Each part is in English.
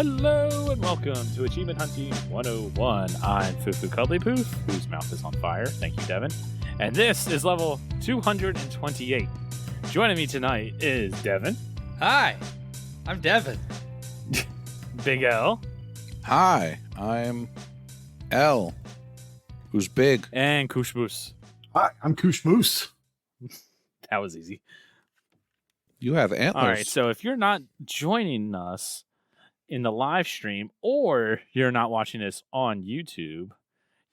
Hello and welcome to Achievement Hunting 101. I'm FuFuCuddilyPoof, whose mouth is on fire. Thank you, Devin. And this is level 228. Joining me tonight is Devin. Hi, I'm Devin. Big L. Hi, I'm L, who's big. And KooshMoose. Hi, I'm KooshMoose. That was easy. You have antlers. All right, so if you're not joining us in the live stream or you're not watching this on YouTube,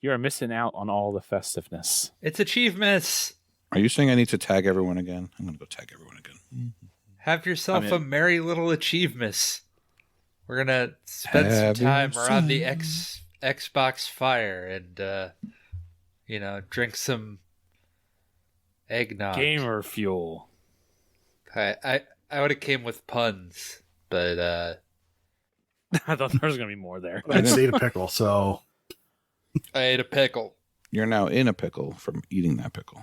you're missing out on all the festiveness. It's Achievements. Are you saying I need to tag everyone again? I'm going to go tag everyone again. Have yourself a merry little Achievements. We're going to spend some time around the Xbox fire and, drink some eggnog. Gamer fuel. I would have came with puns, but I thought there was going to be more there. I just ate a pickle, so I ate a pickle. You're now in a pickle from eating that pickle.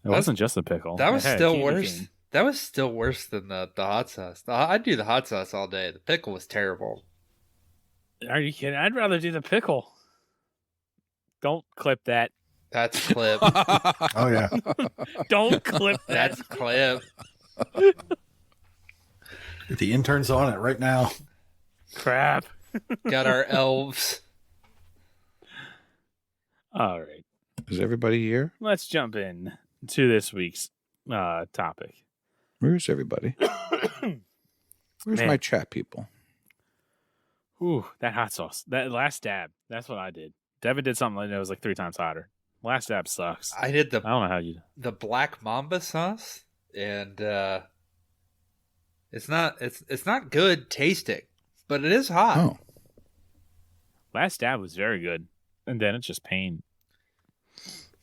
It wasn't just a pickle. That was still worse. That was still worse than the hot sauce. I'd do the hot sauce all day. The pickle was terrible. Are you kidding? I'd rather do the pickle. Don't clip that. That's clip. oh yeah. Don't clip that. That's clip. The intern's on it right now. Crap. Got our elves. All right. Is everybody here? Let's jump in to this week's topic. Where's everybody? Where's my chat people? Ooh, that hot sauce. That last dab. That's what I did. Devin did something that was like 3 times hotter. Last dab sucks. I did I don't know how you... the black mamba sauce, and it's not good tasting, but it is hot. Oh. Last dab was very good, and then it's just pain.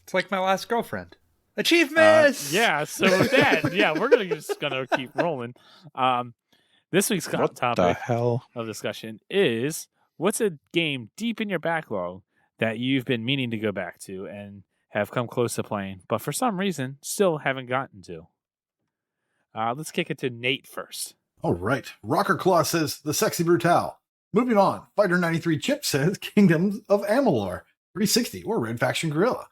It's like my last girlfriend. Achievements! Yeah, so with that, we're just gonna keep rolling. This week's topic of discussion is, what's a game deep in your backlog that you've been meaning to go back to and have come close to playing, but for some reason still haven't gotten to? Let's kick it to Nate first. All right. Rocker Claw says The Sexy Brutal. Moving on. Fighter 93 Chip says Kingdoms of Amalur 360 or Red Faction Gorilla.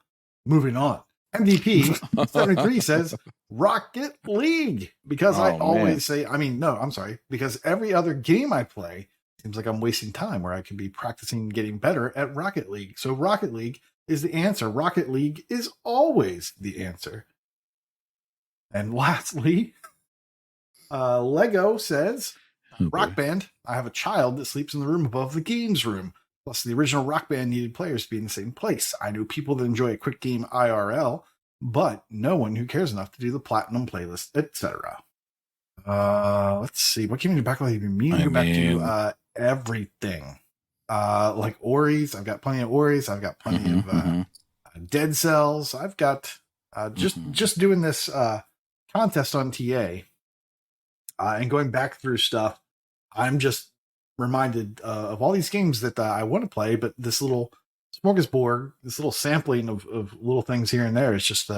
Moving on. MDP 73 says Rocket League, because I always say, because every other game I play seems like I'm wasting time where I could be practicing getting better at Rocket League. So Rocket League is the answer. Rocket League is always the answer. And lastly, Lego says, Rock Band. I have a child that sleeps in the room above the games room. Plus, the original Rock Band needed players to be in the same place. I know people that enjoy a quick game IRL, but no one who cares enough to do the platinum playlist, etc. Let's see. What game in your backlog have you been meaning to go back to? Everything. Like Ori's. I've got plenty of Ori's. I've got plenty of Dead Cells. I've got just doing this contest on TA and going back through stuff. I'm just reminded of all these games that I want to play, but this little smorgasbord, this little sampling of little things here and there is just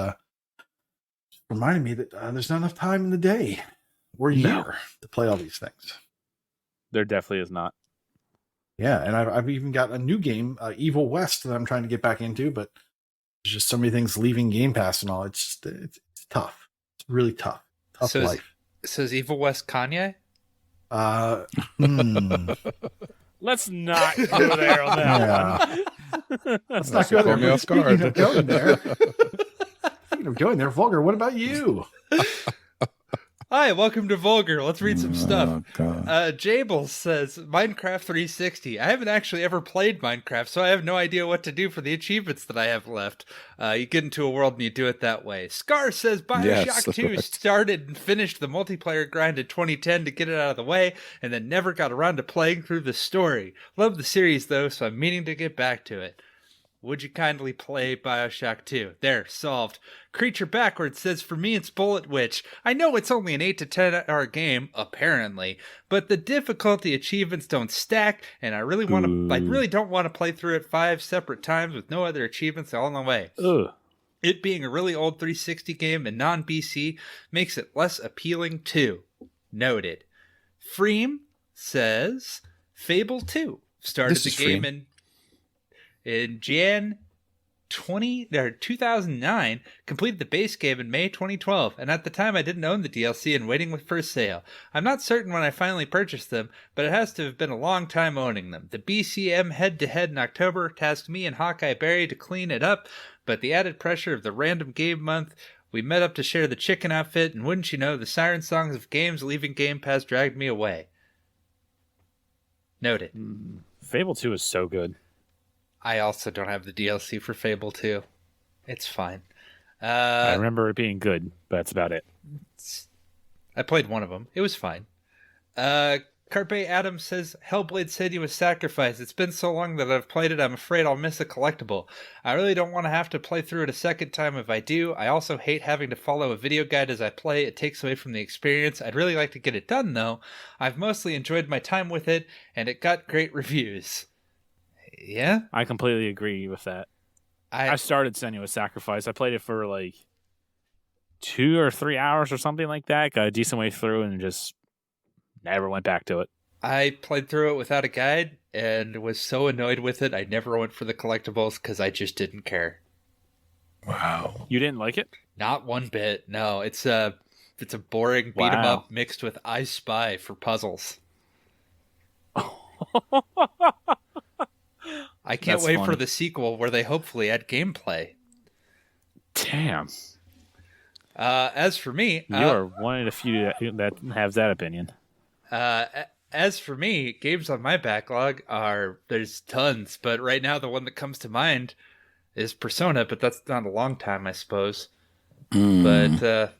reminding me that there's not enough time in the day or year to play all these things. There definitely is not. Yeah, and I've even got a new game, Evil West, that I'm trying to get back into, but there's just so many things leaving Game Pass and all. It's tough. It's really tough. Tough life. So is Evil West Kanye? Let's not go there on that one. Let's not go there. Speaking of going there, Vulgar, what about you? Hi, welcome to Vulgar. Let's read some stuff. Jable says, Minecraft 360. I haven't actually ever played Minecraft, so I have no idea what to do for the achievements that I have left. You get into a world and you do it that way. Scar says, Bioshock 2 started and finished the multiplayer grind in 2010 to get it out of the way, and then never got around to playing through the story. Love the series, though, so I'm meaning to get back to it. Would you kindly play Bioshock 2? There, solved. Creature Backwards says, for me it's Bullet Witch. I know it's only an 8 to 10 hour game, apparently, but the difficulty achievements don't stack, and I really don't want to play through it 5 separate times with no other achievements along the way. Ugh. It being a really old 360 game and non-BC makes it less appealing too. Noted. Freem says Fable 2 started the game in Jan 2009, completed the base game in May 2012, and at the time I didn't own the DLC and waiting for a sale. I'm not certain when I finally purchased them, but it has to have been a long time owning them. The BCM head-to-head in October tasked me and Hawkeye Berry to clean it up, but the added pressure of the random game month, we met up to share the chicken outfit, and wouldn't you know, the siren songs of games leaving Game Pass dragged me away. Noted. Fable 2 is so good. I also don't have the DLC for Fable 2. It's fine. I remember it being good, but that's about it. I played one of them. It was fine. Carpe Adams says, Hellblade Senua's Sacrifice. It's been so long that I've played it, I'm afraid I'll miss a collectible. I really don't want to have to play through it a second time if I do. I also hate having to follow a video guide as I play. It takes away from the experience. I'd really like to get it done, though. I've mostly enjoyed my time with it, and it got great reviews. Yeah? I completely agree with that. I started Senua's Sacrifice. I played it for like 2 or 3 hours or something like that. Got a decent way through and just never went back to it. I played through it without a guide and was so annoyed with it, I never went for the collectibles because I just didn't care. Wow. You didn't like it? Not one bit. No, it's a boring beat 'em up mixed with I Spy for puzzles. I can't wait for the sequel where they hopefully add gameplay. Damn. As for me... You are one of the few that has that opinion. As for me, games on my backlog there's tons, but right now the one that comes to mind is Persona, but that's not a long time, I suppose. But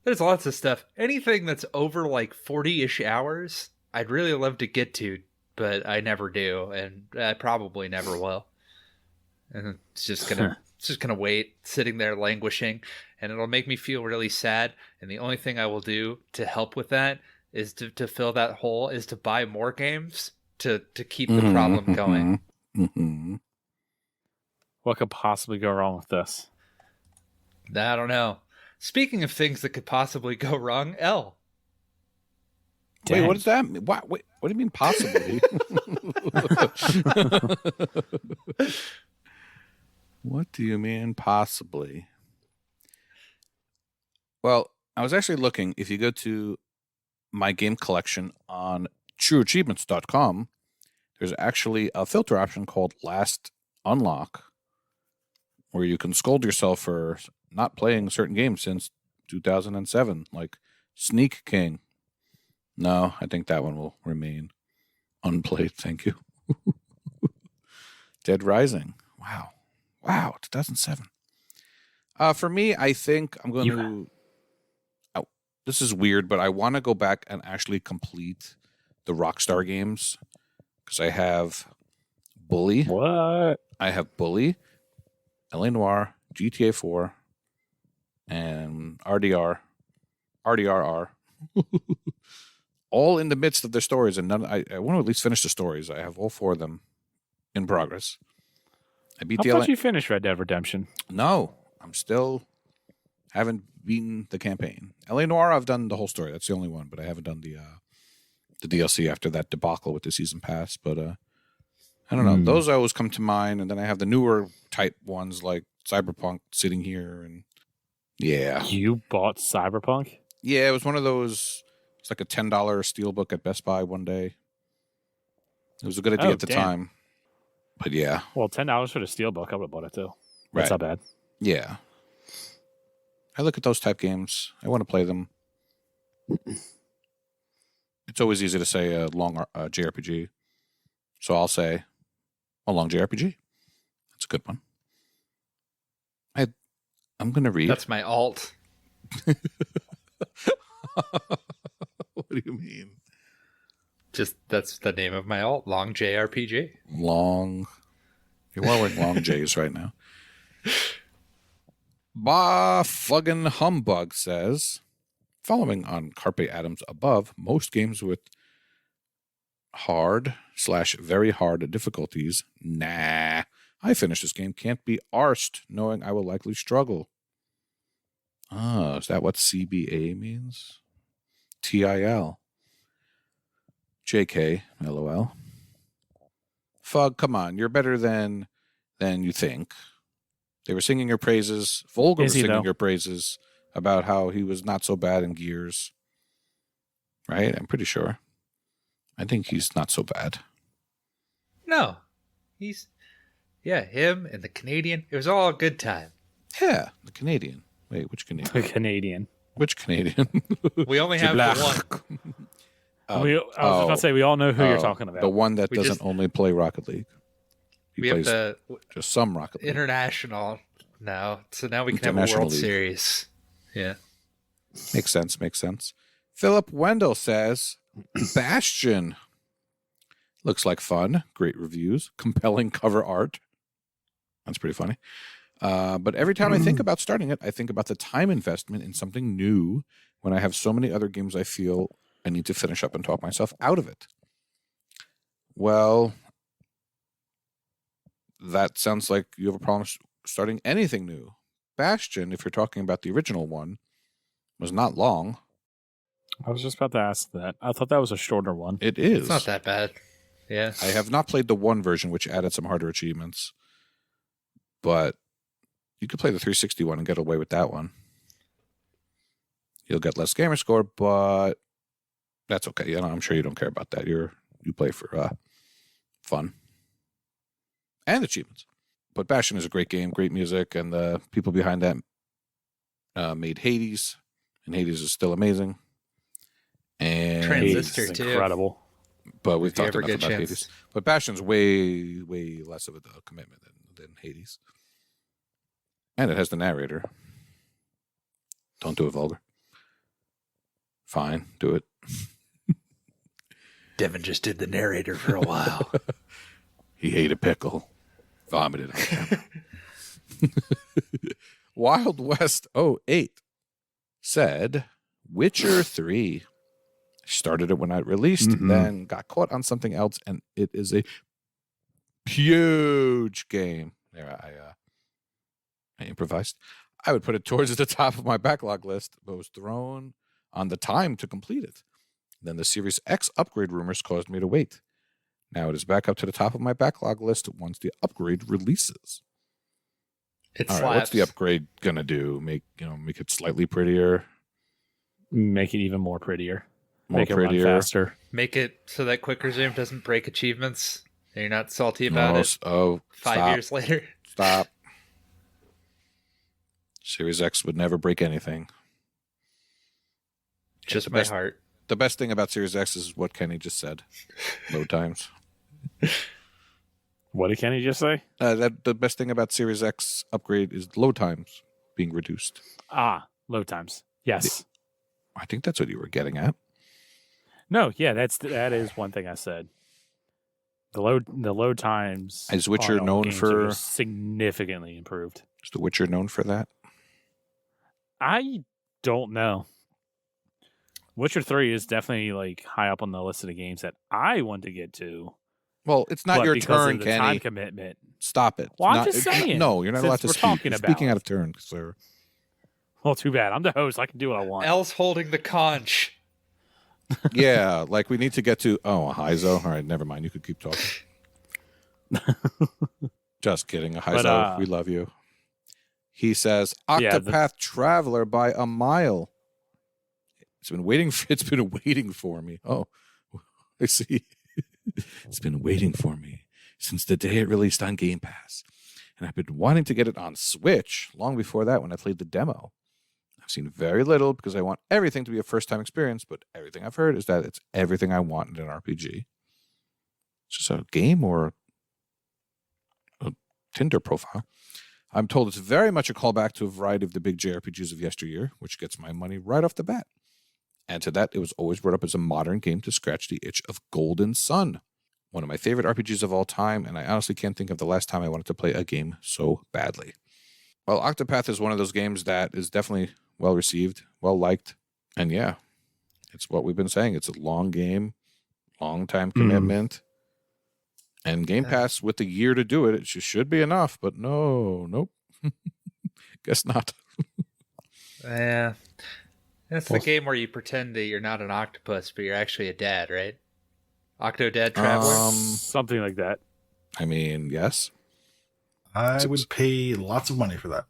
there's lots of stuff. Anything that's over like 40-ish hours, I'd really love to get to, but I never do, and I probably never will. And it's just gonna wait, sitting there languishing, and it'll make me feel really sad. And the only thing I will do to help with that is to fill that hole is to buy more games to keep the problem going. What could possibly go wrong with this? I don't know. Speaking of things that could possibly go wrong, L. Wait, what does that mean? What do you mean possibly? What do you mean possibly? Well, I was actually looking. If you go to my game collection on trueachievements.com, there's actually a filter option called Last Unlock, where you can scold yourself for not playing certain games since 2007, like Sneak King. No, I think that one will remain unplayed. Thank you. Dead Rising. Wow, 2007. For me, I think I'm going to... this is weird, but I want to go back and actually complete the Rockstar games because I have Bully. What? I have Bully, L.A. Noire, GTA 4, and RDRR. All in the midst of their stories, and I want to at least finish the stories. I have all 4 of them in progress. I thought you finished Red Dead Redemption. No, I'm still haven't beaten the campaign. L.A. Noire, I've done the whole story. That's the only one, but I haven't done the DLC after that debacle with the season pass. But I don't know. Those always come to mind, and then I have the newer type ones like Cyberpunk sitting here, and yeah. You bought Cyberpunk? Yeah, it was one of those. It's like a $10 steelbook at Best Buy one day. It was a good idea at the time. But yeah. Well, $10 for the steelbook, I would have bought it too. Right. That's not bad. Yeah. I look at those type games. I want to play them. It's always easy to say a long JRPG. So I'll say a long JRPG. That's a good one. I'm going to read. That's my alt. What do you mean? Just that's the name of my alt, long JRPG. Long. You're wearing long J's right now. Bah Fuggin' Humbug says, following on Carpe Adams above, most games with hard/very hard difficulties. Nah. I finished this game. Can't be arsed, knowing I will likely struggle. Is that what CBA means? TIL. JK, LOL. Fug, come on. You're better than you think. They were singing your praises. Vulgar was singing your praises about how he was not so bad in Gears. Right? I'm pretty sure. I think he's not so bad. No. Him and the Canadian. It was all a good time. Yeah, the Canadian. Wait, which Canadian? The Canadian. Which Canadian? We only have the one. I was about to say, we all know who you're talking about. The one that doesn't only play Rocket League. He plays just some Rocket League. International now. So now we can have a World Series. Yeah. Makes sense. Philip Wendell says, Bastion. Looks like fun. Great reviews. Compelling cover art. That's pretty funny. But every time I think about starting it, I think about the time investment in something new when I have so many other games I feel I need to finish up and talk myself out of it. Well, that sounds like you have a problem starting anything new. Bastion, if you're talking about the original one, was not long. I was just about to ask that. I thought that was a shorter one. It is. It's not that bad. Yeah. I have not played the one version, which added some harder achievements. But you could play the 360 one and get away with that one. You'll get less gamer score, but that's okay. You know, I'm sure you don't care about that. You play for fun and achievements. But Bastion is a great game, great music, and the people behind that made Hades, and Hades is still amazing. And Transistor Hades is too. Incredible. But we've talked enough about Hades. But Bastion's way, way less of a commitment than Hades. And it has the narrator. Don't do it, Vulgar. Fine, do it. Devin just did the narrator for a while. He ate a pickle. Vomited on camera. Wild West 08 said, Witcher 3. Started it when I released, then got caught on something else, and it is a huge game. There, I improvised. I would put it towards the top of my backlog list, but was thrown on the time to complete it. Then the Series X upgrade rumors caused me to wait. Now it is back up to the top of my backlog list once the upgrade releases. All right, what's the upgrade gonna do? Make it slightly prettier. Make it even more prettier. Make it run faster. Make it so that quick resume doesn't break achievements. And you're not salty about it. Oh, 5 years later. Stop. Series X would never break anything. Just my heart. The best thing about Series X is what Kenny just said. Load times. What did Kenny just say? That the best thing about Series X upgrade is load times being reduced. Load times. Yes. I think that's what you were getting at. No, yeah, that is one thing I said. The load times. Is Witcher known for significantly improved? Is The Witcher known for that? I don't know. Witcher 3 is definitely like high up on the list of the games that I want to get to. Well, it's not your turn, Kenny. Time commitment. Stop it. Well, I'm just saying. No, you're not allowed to speak. You're speaking out of turn, sir. Well, too bad. I'm the host. I can do what I want. L's holding the conch. Yeah, like we need to get to... Oh, Ahizo. All right, never mind. You could keep talking. Just kidding, Ahizo. We love you. He says, Octopath Traveler by a mile. It's been waiting for me. Oh, I see. It's been waiting for me since the day it released on Game Pass. And I've been wanting to get it on Switch long before that when I played the demo. I've seen very little because I want everything to be a first-time experience, but everything I've heard is that it's everything I want in an RPG. It's just a game or a Tinder profile. I'm told it's very much a callback to a variety of the big JRPGs of yesteryear, which gets my money right off the bat. And to that, it was always brought up as a modern game to scratch the itch of Golden Sun, one of my favorite RPGs of all time, and I honestly can't think of the last time I wanted to play a game so badly. Well, Octopath is one of those games that is definitely well-received, well-liked, and yeah, it's what we've been saying. It's a long game, long-time commitment, and Game Pass with a year to do it should be enough, but nope. Guess not. Yeah. That's the game where you pretend that you're not an octopus, but you're actually a dad, right? Octodad Traveler? Something like that. I mean, yes. I would pay lots of money for that.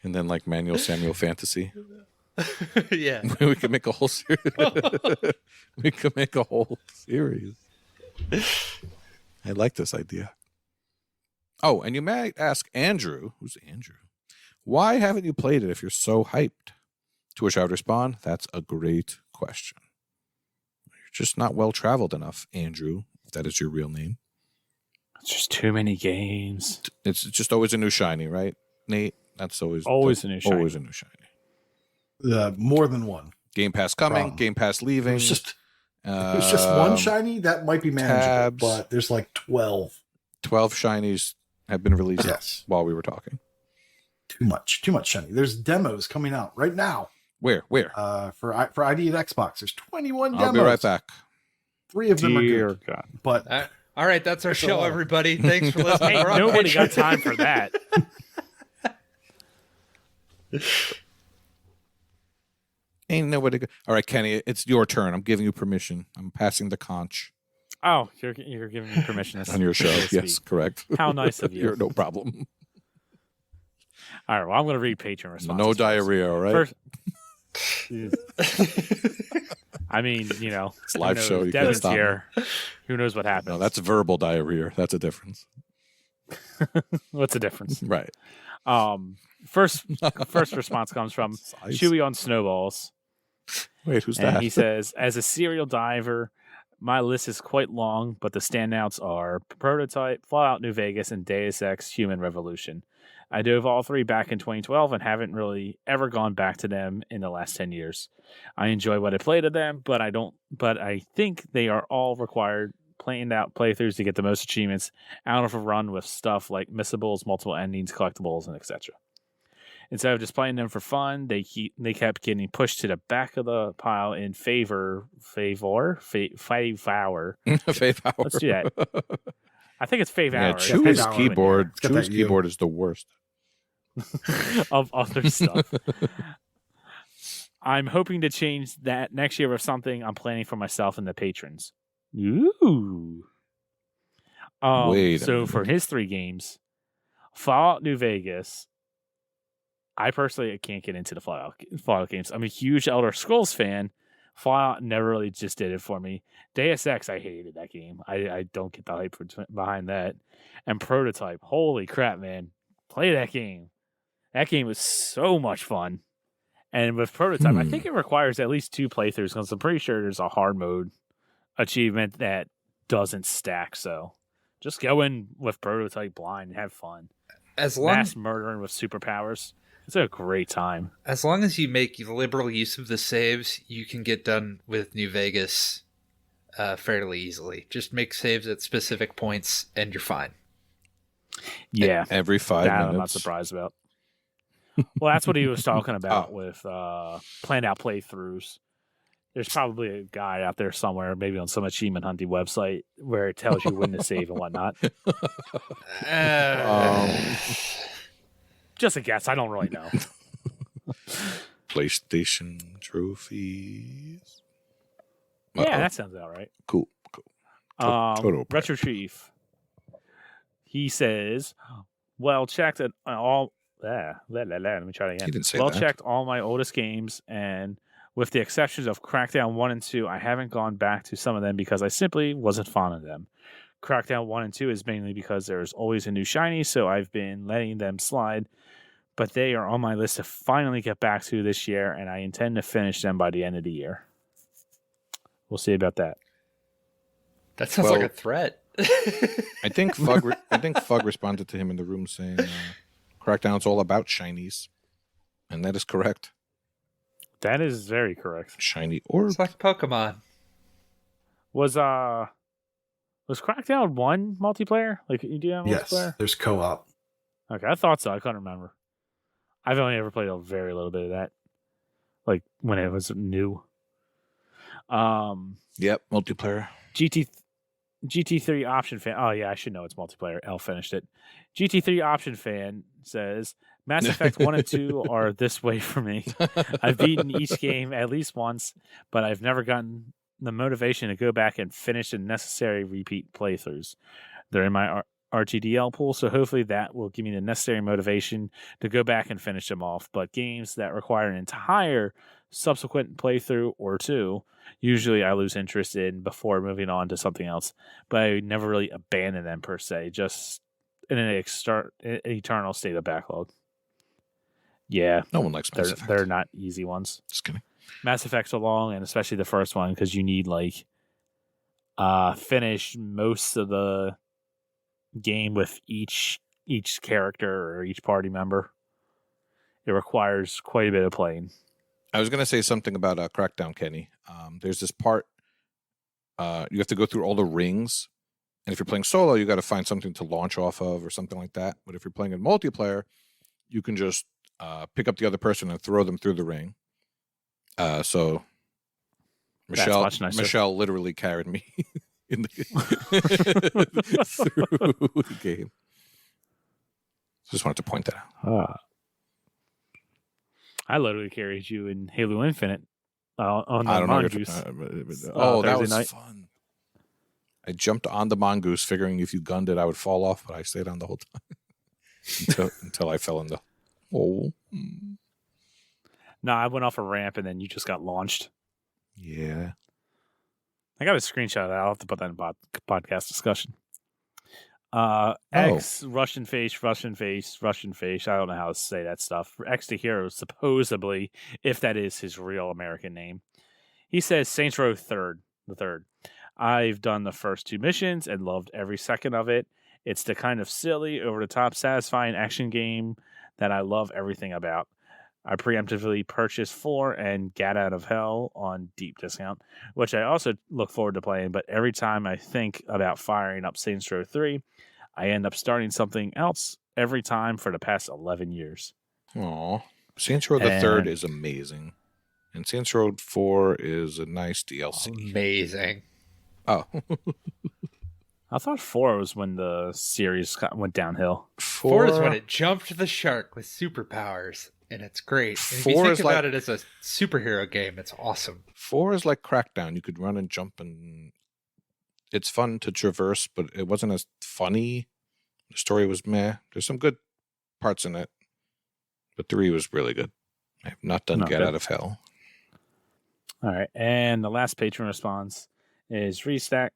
And then like Manuel Samuel Fantasy. Yeah. We could make a whole series. We could make a whole series. I like this idea. Oh, and you might ask Andrew, who's Andrew, why haven't you played it if you're so hyped? To which I would respond, that's a great question. You're just not well traveled enough, Andrew, if that is your real name. It's just too many games. It's just always a new shiny, right, Nate? That's always a new shiny. Always a new shiny. More than one. Game Pass coming, Problem. Game Pass leaving. It's just one shiny that might be manageable, tabs. but there's like 12. 12 shinies have been released Yes. while we were talking. Too much shiny. There's demos coming out right now. Where? For ID at Xbox, there's 21 demos. I'll be right back. 3 of them are good. God. But All right, that's our That's a show, lot. everybody. Thanks for listening. Hey, We're on nobody got Patreon. time for that. Ain't nobody. All right, Kenny, it's your turn. I'm giving you permission. I'm passing the conch Oh, you're giving me permission to on your show. to Yes, speak. correct. How nice of you. You're no problem. All right, well, I'm going to read Patreon responses. No first. diarrhea, all right? I mean, you know, It's a live you know, show. You can't Devin's stop. here. Who knows what happens? No, that's verbal diarrhea. That's a difference. What's the difference? Right. First response comes from Size. Chewy on Snowballs. Wait, who's And that? he says, as a serial diver, my list is quite long, but the standouts are Prototype, Fallout New Vegas, and Deus Ex Human Revolution. I dove all 3 back in 2012 and haven't really ever gone back to them in the last 10 years. I enjoy what I played of them, but I think they are all required planned out playthroughs to get the most achievements out of a run with stuff like missables, multiple endings, collectibles, and etc. Instead of just playing them for fun, they kept getting pushed to the back of the pile in favor. Fave hour. Let's do that. I think it's Fave Yeah, Hour. Chew's Hour. keyboard. It's got Chew's that U. keyboard is the worst. of other stuff. I'm hoping to change that next year with something I'm planning for myself and the patrons. Ooh. Wait a So minute. for his 3 games, Fallout New Vegas. I personally can't get into the Fallout games. I'm a huge Elder Scrolls fan. Fallout never really just did it for me. Deus Ex, I hated that game. I don't get the hype behind that. And Prototype, holy crap, man. Play that game. That game was so much fun. And with Prototype, I think it requires at least 2 playthroughs because I'm pretty sure there's a hard mode achievement that doesn't stack. So just go in with Prototype blind and have fun. As long Mass murdering with superpowers. It's a great time. as long as you make liberal use of the saves, you can get done with New Vegas fairly easily. Just make saves at specific points, and you're fine. Yeah. Every 5 That minutes. I'm not surprised about. Well, that's what he was talking about with planned out playthroughs. There's probably a guide out there somewhere, maybe on some achievement hunting website, where it tells you when to save and whatnot. Just a guess. I don't really know. PlayStation trophies. Yeah, Uh-oh. that sounds about right. Cool. Total prep. Retro Chief. He says, well, checked at all. Let me try it again. He didn't say well, that. checked all my oldest games, and with the exceptions of Crackdown 1 and 2, I haven't gone back to some of them because I simply wasn't fond of them. Crackdown 1 and 2 is mainly because there's always a new shiny, so I've been letting them slide. But they are on my list to finally get back to this year, and I intend to finish them by the end of the year. We'll see about that. That sounds Well- like a threat. I think Fug responded to him in the room saying, "Crackdown's all about shinies," and that is correct. That is very correct. Shiny orb. It's like Pokemon. Was Crackdown 1 multiplayer? Like, you do have yes, multiplayer? there's co-op. Okay, I thought so. I couldn't remember. I've only ever played a very little bit of that, like when it was new. Yep, multiplayer. GT3 option fan. Oh yeah, I should know it's multiplayer. L finished it. GT3 option fan says Mass Effect 1 and 2 are this way for me. I've beaten each game at least once, but I've never gotten the motivation to go back and finish the necessary repeat playthroughs. They're in my RTDL pool, so hopefully that will give me the necessary motivation to go back and finish them off. But games that require an entire subsequent playthrough or two, usually I lose interest in before moving on to something else. But I never really abandon them per se, just in an eternal state of backlog. Yeah. No one likes Mass Effect. They're not easy ones. Just kidding. Mass Effects are long, and especially the first one, because you need finish most of the game with each character or each party member. It requires quite a bit of playing. I was going to say something about Crackdown, Kenny. There's this part you have to go through all the rings, and if you're playing solo, you got to find something to launch off of or something like that. But if you're playing in multiplayer, you can just pick up the other person and throw them through the ring. So Michelle literally carried me in the through the game. Just wanted to point that out. I literally carried you in Halo Infinite on the mongoose. That was fun. I jumped on the mongoose, figuring if you gunned it, I would fall off, but I stayed on the whole time until I fell in the hole. No, I went off a ramp and then you just got launched. Yeah. I got a screenshot of that. I'll have to put that in podcast discussion. X, Russian face. I don't know how to say that stuff. X to Hero, supposedly, if that is his real American name. He says Saints Row the third. I've done the first 2 missions and loved every second of it. It's the kind of silly, over-the-top, satisfying action game that I love everything about. I preemptively purchased 4 and Gat Out of Hell on deep discount, which I also look forward to playing, but every time I think about firing up Saints Row 3, I end up starting something else every time for the past 11 years. Aw. Saints Row the third is amazing. And Saints Row 4 is a nice DLC. Amazing. Oh. I thought 4 was when the series went downhill. 4 is when it jumped the shark with superpowers. And it's great. And if you think about it as a superhero game, it's awesome. 4 is like Crackdown. You could run and jump, and it's fun to traverse, but it wasn't as funny. The story was meh. There's some good parts in it, but 3 was really good. I have not done Get Out of Hell. All right, and the last patron response is Restack.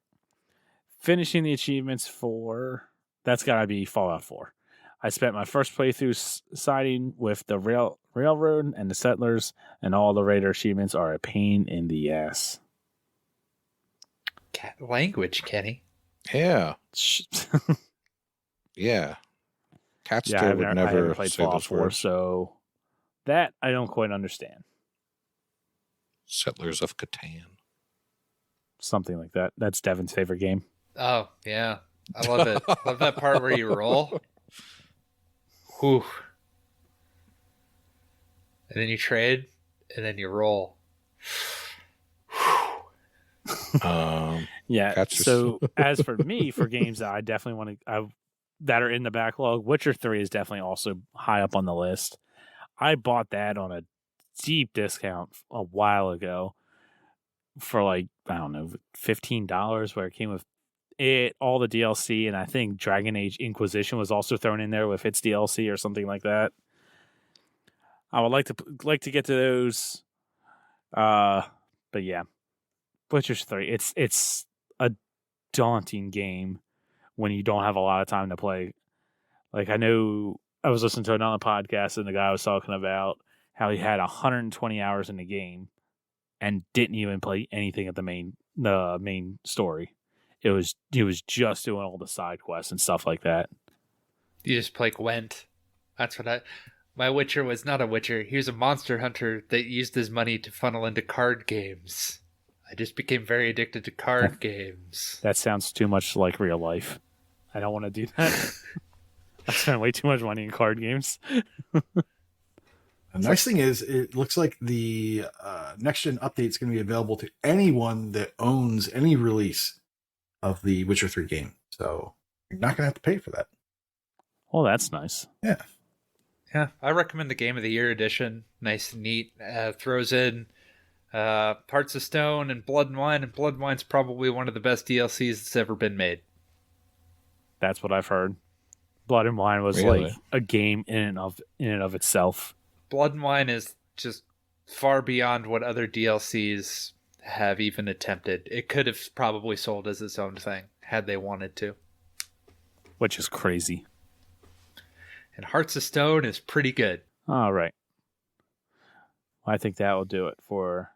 Finishing the achievements for... That's got to be Fallout 4. I spent my first playthrough siding with the railroad and the settlers, and all the raider achievements are a pain in the ass. Language, Kenny. Yeah. Yeah. Catster would never played say those words. So that I don't quite understand. Settlers of Catan. Something like that. That's Devin's favorite game. Oh, yeah. I love it. Love that part where you roll. Whew. And then you trade, and then you roll. Yeah. So as for me, for games that I definitely want to, that are in the backlog, Witcher 3 is definitely also high up on the list. I bought that on a deep discount a while ago for like, I don't know, $15, where it came with all the DLC, and I think Dragon Age Inquisition was also thrown in there with its DLC or something like that. I would like to get to those, but yeah, Witcher 3. It's a daunting game when you don't have a lot of time to play. Like, I know I was listening to another podcast, and the guy was talking about how he had 120 hours in the game and didn't even play anything at the main story. He was just doing all the side quests and stuff like that. You just play Gwent. That's what my Witcher was not a Witcher. He was a monster hunter that used his money to funnel into card games. I just became very addicted to card games. That sounds too much like real life. I don't want to do that. I spent way too much money in card games. The nice thing is, it looks like the next-gen update is going to be available to anyone that owns any release of the Witcher 3 game. So you're not going to have to pay for that. Oh, that's nice. Yeah. Yeah, I recommend the Game of the Year edition. Nice and neat. Throws in Hearts of Stone and Blood and Wine, and Blood and Wine's probably one of the best DLCs that's ever been made. That's what I've heard. Blood and Wine was like a game in and of itself. Blood and Wine is just far beyond what other DLCs have even attempted. It could have probably sold as its own thing had they wanted to. Which is crazy. And Hearts of Stone is pretty good. All right. I think that will do it for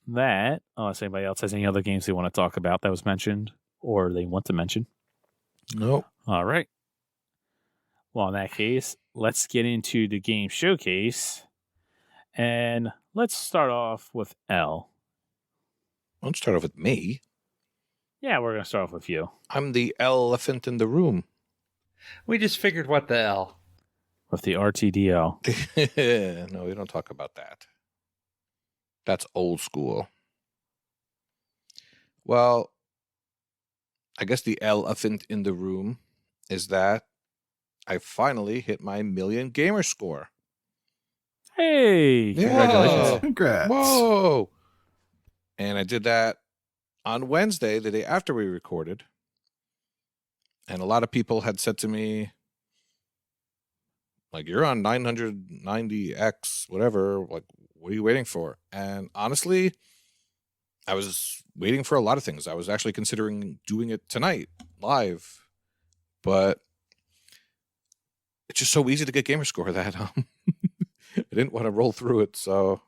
that. Unless anybody else has any other games they want to talk about that was mentioned or they want to mention. Nope. All right. Well, in that case, let's get into the game showcase. And let's start off with L. Let's start off with me. Yeah, we're going to start off with you. I'm the elephant in the room. We just figured what the hell. With the RTDL. No, we don't talk about that. That's old school. Well, I guess the elephant in the room is that I finally hit my 1,000,000 gamer score. Hey! Congratulations. Whoa. Congrats. Whoa! And I did that on Wednesday, the day after we recorded. And a lot of people had said to me, like, you're on 990X, whatever. Like, what are you waiting for? And honestly, I was waiting for a lot of things. I was actually considering doing it tonight, live. But it's just so easy to get gamerscore that I didn't want to roll through it. So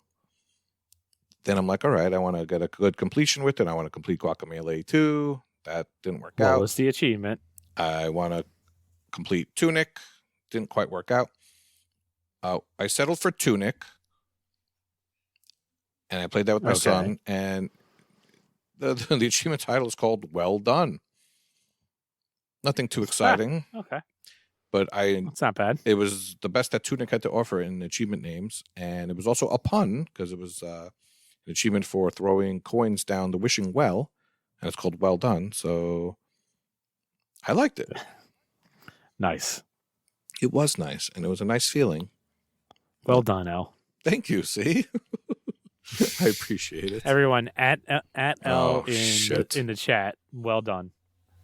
then I'm like, all right, I want to get a good completion with it. I want to complete Guacamelee 2. That didn't work out. What was the achievement? I want to complete Tunic. Didn't quite work out. I settled for Tunic. And I played that with my son. And the achievement title is called Well Done. Nothing too exciting. Okay. But it's not bad. It was the best that Tunic had to offer in achievement names. And it was also a pun because it was an achievement for throwing coins down the wishing well. And it's called Well Done. So I liked it. Nice. It was nice. And it was a nice feeling. Well done, L. Thank you. See? I appreciate it. Everyone at L shit. in the chat, well done.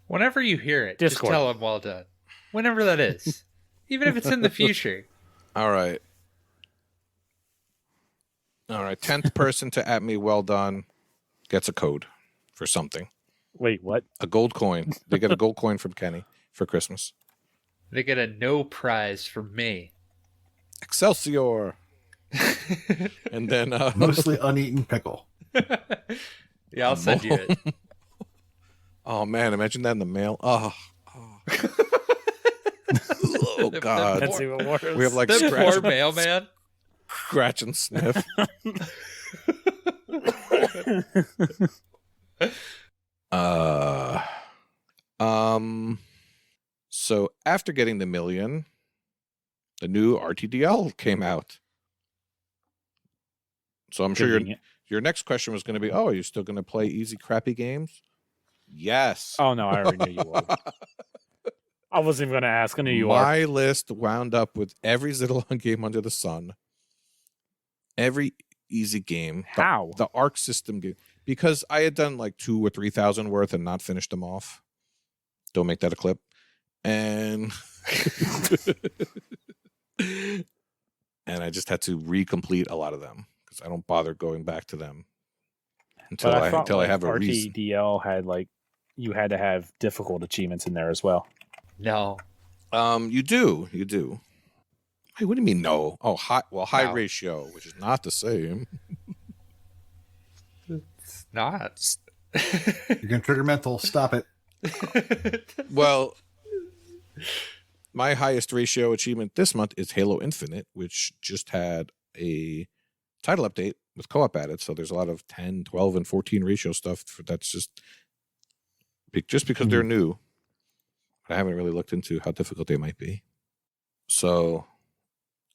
Whenever you hear it, Discord. just tell them well done. Whenever that is. Even if it's in the future. All right. 10th person to at me well done gets a code for something. Wait, what? A gold coin. They get a gold coin from Kenny for Christmas. They get a no prize from me. Excelsior. And then Mostly uneaten pickle. Yeah, I'll send you it. Oh man, imagine that in the mail. Oh God. That's even worse. We have like The scratch, poor mailman. scratch and sniff. So after getting the 1,000,000, the new RTDL came out. So I'm sure your next question was going to be, oh, are you still going to play easy, crappy games? Yes. Oh, no, I already knew you would. I wasn't even going to ask. I knew you My list wound up with every Zidalon game under the sun. Every easy game. How? The ARC system game. Because I had done like 2,000 or 3,000 worth and not finished them off. Don't make that a clip. And and I just had to recomplete a lot of them because I don't bother going back to them until I have a reason. RTDL had like you had to have difficult achievements in there as well. No. You do. Hey, what do you mean no? Oh, high No. ratio, which is not the same. It's not. You're going to trigger mental. Stop it. Well, my highest ratio achievement this month is Halo Infinite, which just had a title update with co-op added. So there's a lot of 10, 12, and 14 ratio stuff. That's just because they're new. I haven't really looked into how difficult they might be. So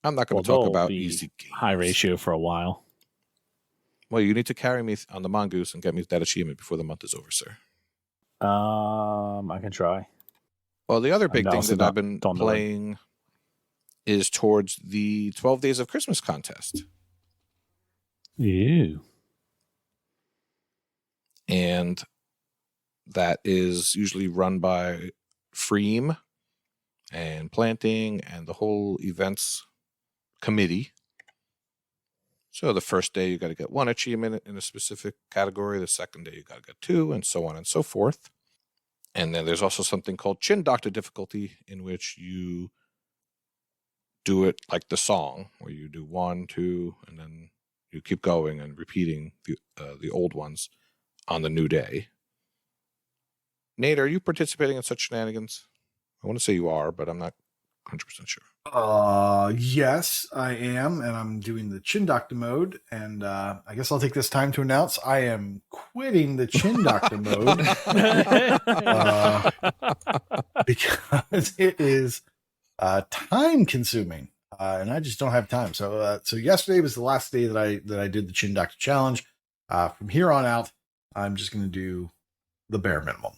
I'm not going to talk about easy games. High ratio for a while. Well, you need to carry me on the mongoose and get me that achievement before the month is over, sir. I can try. Well, the other big thing that I've been playing is towards the 12 Days of Christmas contest. Ew. And that is usually run by Freem and Planting and the whole events committee. So the first day you got to get 1 achievement in a specific category. The second day you got to get 2, and so on and so forth. And then there's also something called Chin Doctor difficulty, in which you do it like the song, where you do 1, 2, and then you keep going and repeating the old ones on the new day. Nate, are you participating in such shenanigans? I want to say you are, but I'm not 100% sure. Yes, I am, and I'm doing the Chin Doctor mode, and I guess I'll take this time to announce I am quitting the Chin Doctor mode because it is time consuming, and I just don't have time. So yesterday was the last day that I did the Chin Doctor challenge. From here on out, I'm just going to do the bare minimum.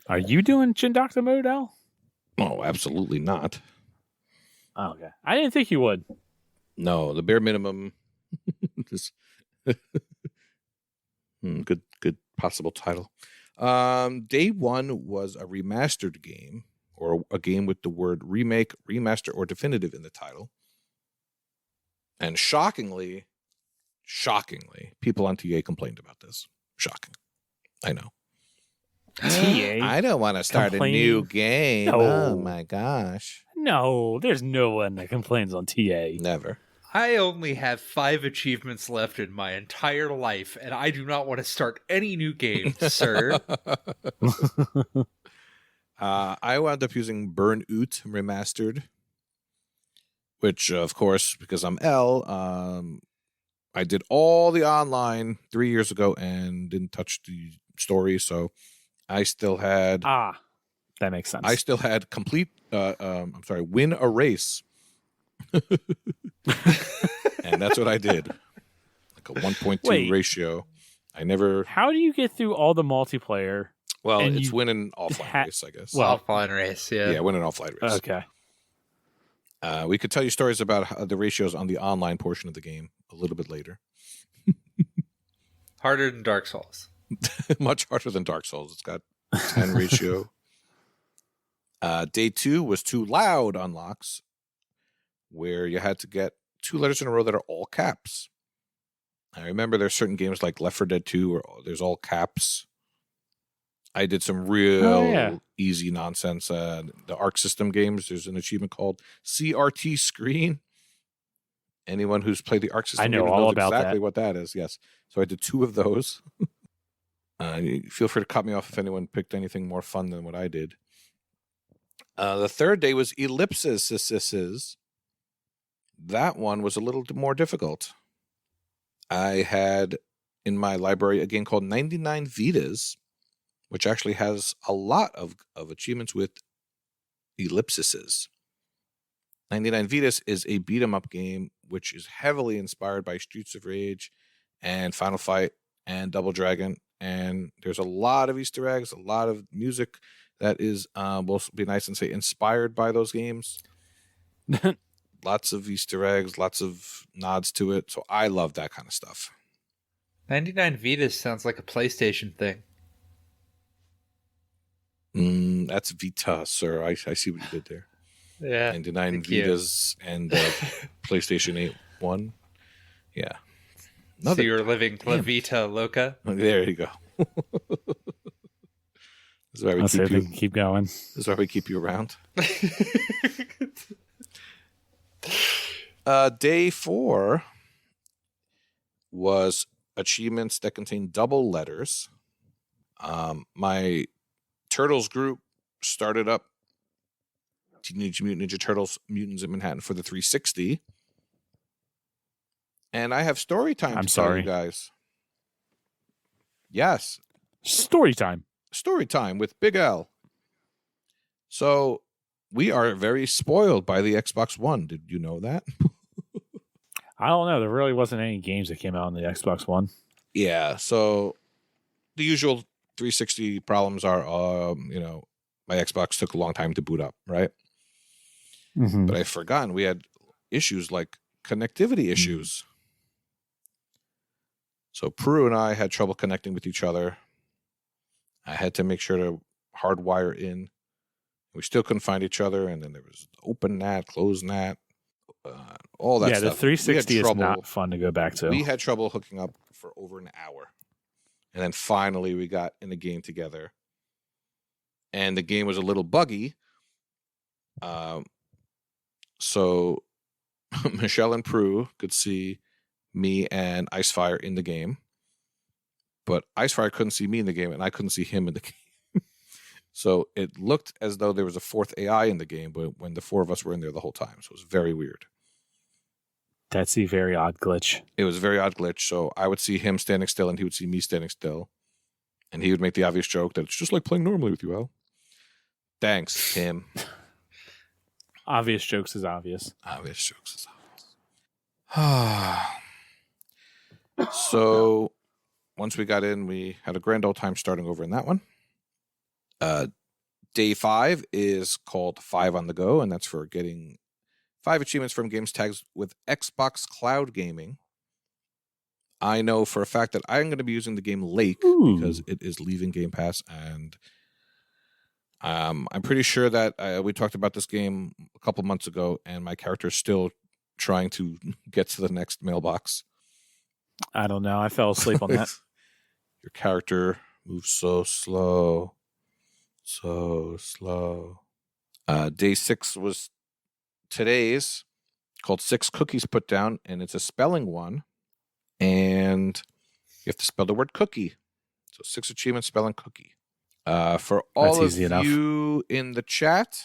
Are you doing Chin Doctor mode, Al? Oh, absolutely not. Oh, okay. I didn't think you would. No, the bare minimum. Just good possible title. Day 1 was a remastered game, or a game with the word remake, remaster, or definitive in the title. And shockingly, people on TA complained about this. Shocking. I know. TA? I don't want to start a new game. No. Oh my gosh. No, there's no one that complains on TA. Never. I only have 5 achievements left in my entire life, and I do not want to start any new game, sir. I wound up using Burn Oot Remastered, which, of course, because I'm L, I did all the online 3 years ago and didn't touch the story, so I still had... that makes sense. I still had complete, win a race. And that's what I did. Like a 1.2 ratio. I never... How do you get through all the multiplayer? Well, it's win an offline race, I guess. Well, offline race, yeah. Yeah, win an offline race. Okay. We could tell you stories about the ratios on the online portion of the game a little bit later. Harder than Dark Souls. Much harder than Dark Souls. It's got 10 ratio. Day 2 was 2 loud unlocks, where you had to get 2 letters in a row that are all caps. I remember there's certain games like Left 4 Dead 2 where there's all caps. I did some real easy nonsense. The Arc System games, there's an achievement called CRT Screen. Anyone who's played the Arc System know games all knows about exactly that. what that is. Yes. So I did 2 of those. Feel free to cut me off if anyone picked anything more fun than what I did. The third day was Ellipsis. That one was a little more difficult. I had in my library a game called 99 Vidas, which actually has a lot of achievements with ellipses. 99 Vidas is a beat-em-up game which is heavily inspired by Streets of Rage and Final Fight and Double Dragon. And there's a lot of Easter eggs, a lot of music that is, we'll be nice and say, inspired by those games. Lots of Easter eggs, lots of nods to it. So I love that kind of stuff. 99 Vidas sounds like a PlayStation thing. That's Vita, sir. I see what you did there. Yeah. 99 Vitas and PlayStation 8 1. Yeah. So you're living La Vita Loca? There you go. This is why we keep going. This is why we keep you around. Day 4 was achievements that contain double letters. My Turtles group started up Teenage Mutant Ninja Turtles Mutants in Manhattan for the 360. And I have story time tell you guys. Yes. Story time. Story time with Big L. So we are very spoiled by the Xbox One. Did you know that? I don't know. There really wasn't any games that came out on the Xbox One. Yeah. So the usual 360 problems are, my Xbox took a long time to boot up, right? Mm-hmm. But I've forgotten we had issues like connectivity issues. So Prue and I had trouble connecting with each other. I had to make sure to hardwire in. We still couldn't find each other, and then there was open NAT, closed NAT, all that stuff. The 360 is not fun to go back to. We had trouble hooking up for over an hour. And then finally we got in a game together. And the game was a little buggy. So Michelle and Prue could see me and Icefire in the game. But Icefire couldn't see me in the game, and I couldn't see him in the game. So it looked as though there was a fourth AI in the game, but when the four of us were in there the whole time. So it was very weird. That's a very odd glitch. It was a very odd glitch. So I would see him standing still, and he would see me standing still. And he would make the obvious joke that it's just like playing normally with you, Al. Thanks, Tim. Obvious jokes is obvious. Obvious jokes is obvious. So once we got in, we had a grand old time starting over in that one. Day 5 is called 5 on the Go, and that's for getting 5 achievements from games tags with Xbox Cloud Gaming. I know for a fact that I'm going to be using the game Lake because it is leaving Game Pass, and I'm pretty sure that we talked about this game a couple months ago, and my character is still trying to get to the next mailbox. I don't know. I fell asleep on that. Your character moves so slow. So slow. Day 6 was today's, called 6 Cookies Put Down, and it's a spelling one. And you have to spell the word cookie. So 6 achievements spelling cookie. For all of you in the chat,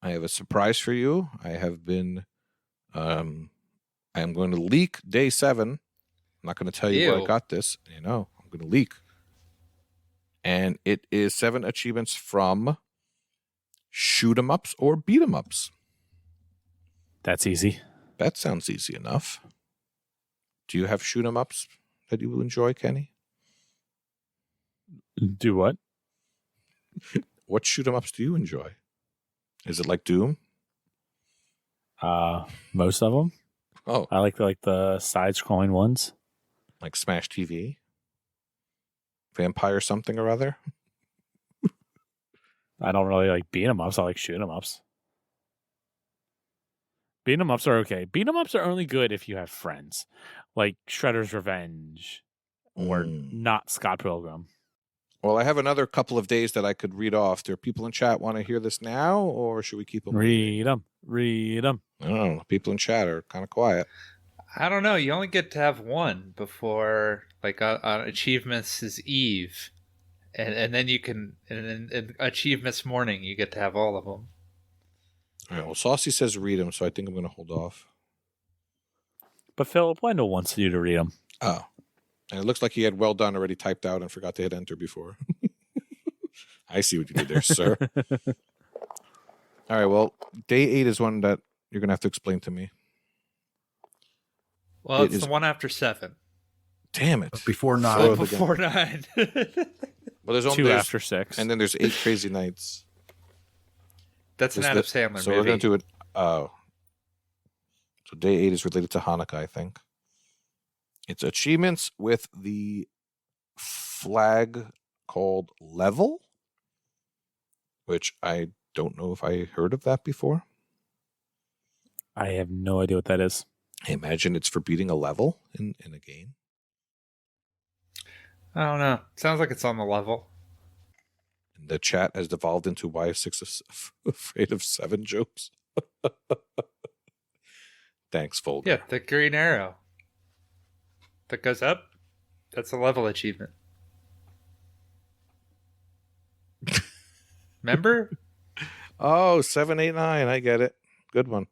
I have a surprise for you. I have been, I am going to leak day 7. I'm not going to tell you where I got this. You know, I'm going to leak. And it is 7 achievements from shoot 'em ups or beat 'em ups. That's easy. That sounds easy enough. Do you have shoot 'em ups that you will enjoy, Kenny? Do what? What shoot 'em ups do you enjoy? Is it like Doom? Most of them. Oh, I like the side-scrolling ones. Like Smash TV? Vampire something or other? I don't really like beat 'em ups. I like shoot 'em ups. Beat 'em ups are okay. Beat 'em ups are only good if you have friends, like Shredder's Revenge or not Scott Pilgrim. Well, I have another couple of days that I could read off. Do people in chat want to hear this now, or should we keep them? Read them. Read them. I don't know. People in chat are kind of quiet. I don't know. You only get to have one before, like, on Achievements is Eve. And then you can, in Achievements Morning, you get to have all of them. All right. Well, Saucy says read them, so I think I'm going to hold off. But Philip Wendell wants you to read them. Oh. And it looks like he had well done already typed out and forgot to hit enter before. I see what you did there, sir. All right. Well, day 8 is one that you're going to have to explain to me. Well, it's the one after 7. Damn it. Before 9. Before 9. Well, there's only 2 after 6. And then there's 8 Crazy Nights. That's an Adam Sandler movie. So we're going to do it. Oh. So day 8 is related to Hanukkah, I think. It's achievements with the flag called Level, which I don't know if I heard of that before. I have no idea what that is. I imagine it's for beating a level in a game. I don't know. Sounds like it's on the level. And the chat has devolved into why is 6 afraid of 7 jokes. Thanks, Vulgar. Yeah, the green arrow that goes up, that's a level achievement. Remember? Oh, 7, 8, 9. I get it. Good one.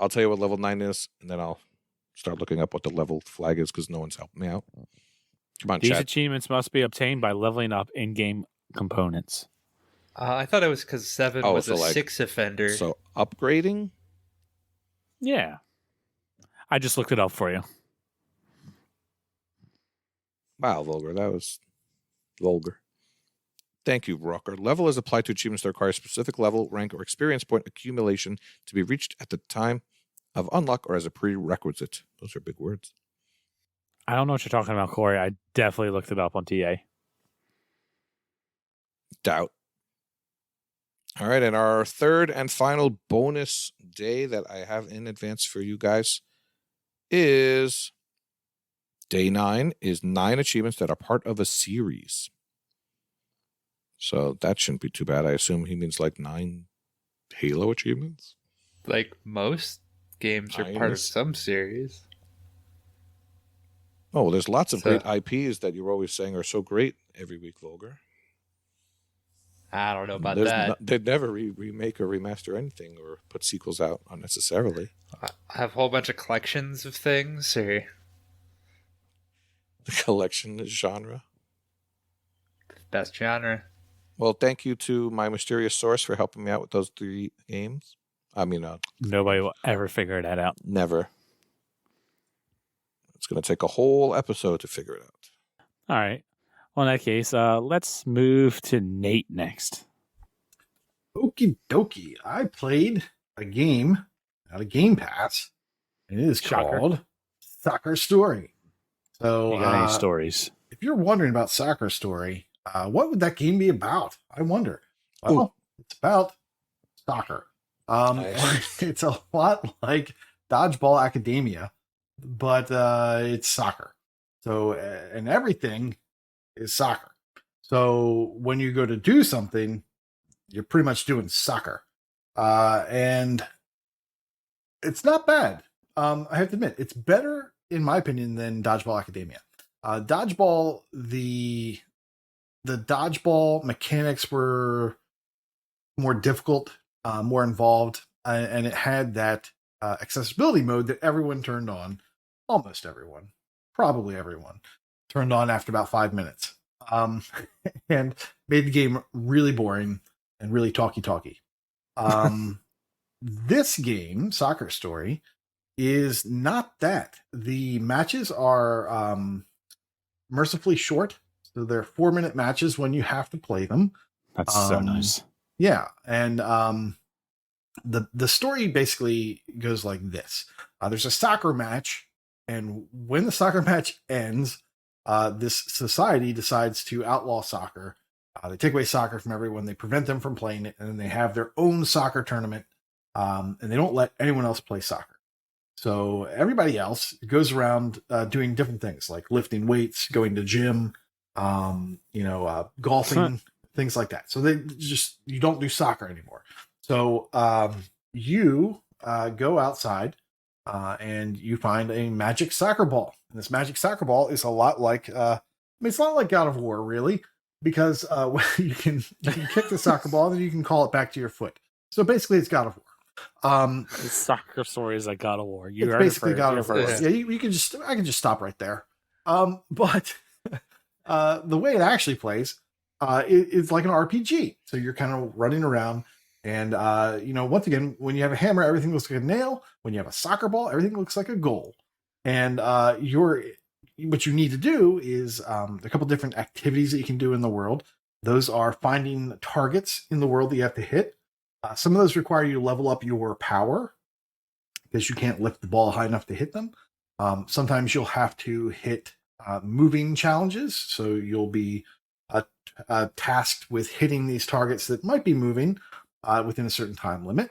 I'll tell you what level 9 is, and then I'll start looking up what the level flag is because no one's helping me out. Come on, These chat. achievements must be obtained by leveling up in-game components. I thought it was because 7 was a 6 offender. So upgrading? Yeah. I just looked it up for you. Wow, Vulgar. That was vulgar. Thank you, Rocker. Level is applied to achievements that require a specific level, rank, or experience point accumulation to be reached at the time of unlock or as a prerequisite. Those are big words. I don't know what you're talking about, Corey. I definitely looked it up on TA. Doubt. All right, and our third and final bonus day that I have in advance for you guys is day 9 is 9 achievements that are part of a series. So that shouldn't be too bad. I assume he means like 9 Halo achievements. Like most games are part of some series. Oh, well, there's lots of great IPs that you're always saying are so great every week, Vulgar. I don't know about that. They'd never remake or remaster anything or put sequels out unnecessarily. I have a whole bunch of collections of things, or the collection is genre. Best genre. Well, thank you to my mysterious source for helping me out with those 3 games. I mean, nobody will ever figure that out. Never. It's going to take a whole episode to figure it out. All right. Well, in that case, let's move to Nate next. Okie dokie. I played a game out of Game Pass. It is called Soccer Story. So, you got any stories? If you're wondering about Soccer Story, what would that game be about? I wonder. Well, it's about soccer. It's a lot like Dodgeball Academia, but it's soccer. So, and everything is soccer. So when you go to do something, you're pretty much doing soccer. And it's not bad. I have to admit, it's better, in my opinion, than Dodgeball Academia. Dodgeball, the dodgeball mechanics were more difficult, more involved, and it had that accessibility mode that everyone turned on. Almost everyone, probably everyone, turned on after about 5 minutes, and made the game really boring and really talky. This game, Soccer Story, is not that. The matches are mercifully short. So they're 4-minute matches when you have to play them. That's so nice. Yeah. And the story basically goes like this. There's a soccer match. And when the soccer match ends, this society decides to outlaw soccer. They take away soccer from everyone. They prevent them from playing it. And then they have their own soccer tournament. And they don't let anyone else play soccer. So everybody else goes around doing different things like lifting weights, going to gym, golfing, things like that. So you don't do soccer anymore. So you go outside and you find a magic soccer ball. And this magic soccer ball is a lot like, it's not like God of War really, because you can kick the soccer ball and then you can call it back to your foot. So basically it's God of War. The Soccer Story is like God of War. It's basically God of War. Yeah, you can I can just stop right there. But the way it actually plays, it's like an RPG. So you're kind of running around, and once again, when you have a hammer, everything looks like a nail. When you have a soccer ball, everything looks like a goal. And what you need to do is a couple different activities that you can do in the world. Those are finding targets in the world that you have to hit. Some of those require you to level up your power because you can't lift the ball high enough to hit them. Sometimes you'll have to hit moving challenges. So you'll be tasked with hitting these targets that might be moving within a certain time limit.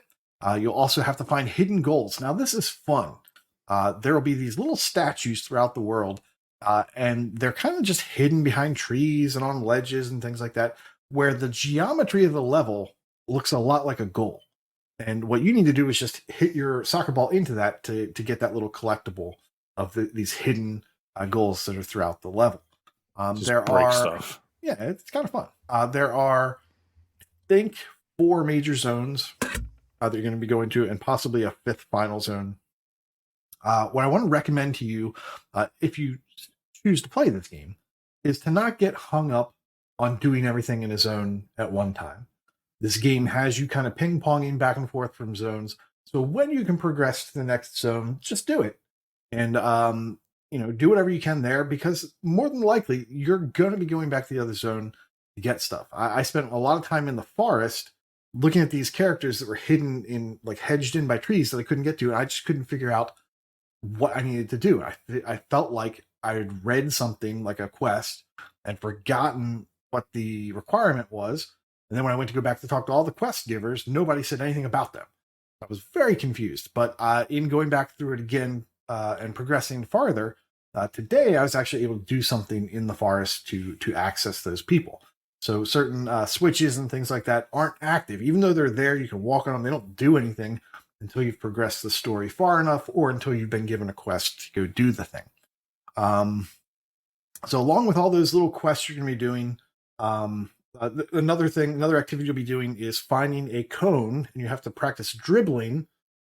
You'll also have to find hidden goals. Now, this is fun. There will be these little statues throughout the world, and they're kind of just hidden behind trees and on ledges and things like that, where the geometry of the level looks a lot like a goal. And what you need to do is just hit your soccer ball into that to get that little collectible of these hidden goals that are throughout the level. There are stuff. Yeah, it's kind of fun. There are, I think, 4 major zones that you're going to be going to, and possibly a 5th final zone. What I want to recommend to you, if you choose to play this game, is to not get hung up on doing everything in a zone at one time. This game has you kind of ping-ponging back and forth from zones. So when you can progress to the next zone, just do it. And, do whatever you can there, because more than likely, you're going to be going back to the other zone to get stuff. I spent a lot of time in the forest looking at these characters that were hidden in, like, hedged in by trees that I couldn't get to, and I just couldn't figure out what I needed to do. I felt like I had read something like a quest and forgotten what the requirement was. And then when I went to go back to talk to all the quest givers, nobody said anything about them. I was very confused. But in going back through it again and progressing farther, today I was actually able to do something in the forest to access those people. So certain switches and things like that aren't active. Even though they're there, you can walk on them. They don't do anything until you've progressed the story far enough or until you've been given a quest to go do the thing. So along with all those little quests you're going to be doing, another activity you'll be doing is finding a cone, and you have to practice dribbling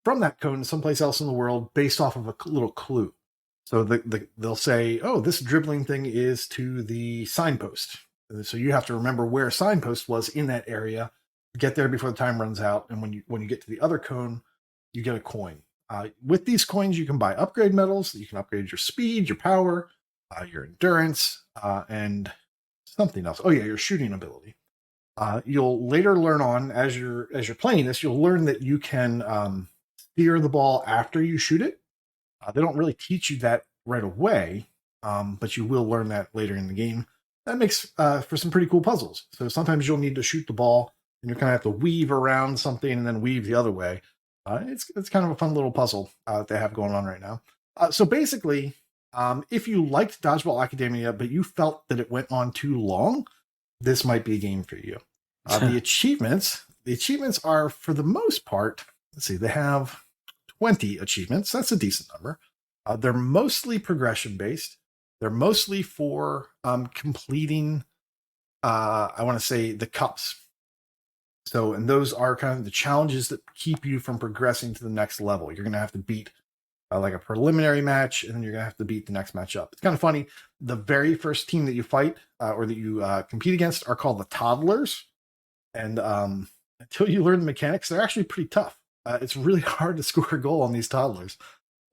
from that cone to someplace else in the world based off of a little clue. So they'll say, oh, this dribbling thing is to the signpost. So you have to remember where a signpost was in that area, get there before the time runs out, and when you get to the other cone, you get a coin. With these coins, you can buy upgrade medals. You can upgrade your speed, your power, your endurance, and something else. Oh yeah, your shooting ability. You'll later learn on as you're playing this. You'll learn that you can steer the ball after you shoot it. They don't really teach you that right away, but you will learn that later in the game. That makes for some pretty cool puzzles. So sometimes you'll need to shoot the ball, and you're kind of have to weave around something and then weave the other way. It's kind of a fun little puzzle that they have going on right now. So basically, if you liked Dodgeball Academia, but you felt that it went on too long, this might be a game for you. The achievements are, for the most part, let's see, they have 20 achievements. That's a decent number. They're mostly progression based. They're mostly for completing, I want to say, the cups. So, and those are kind of the challenges that keep you from progressing to the next level. You're going to have to beat like a preliminary match, and then you're going to have to beat the next match up. It's kind of funny. The very first team that you fight or that you compete against are called the Toddlers. And until you learn the mechanics, they're actually pretty tough. It's really hard to score a goal on these Toddlers.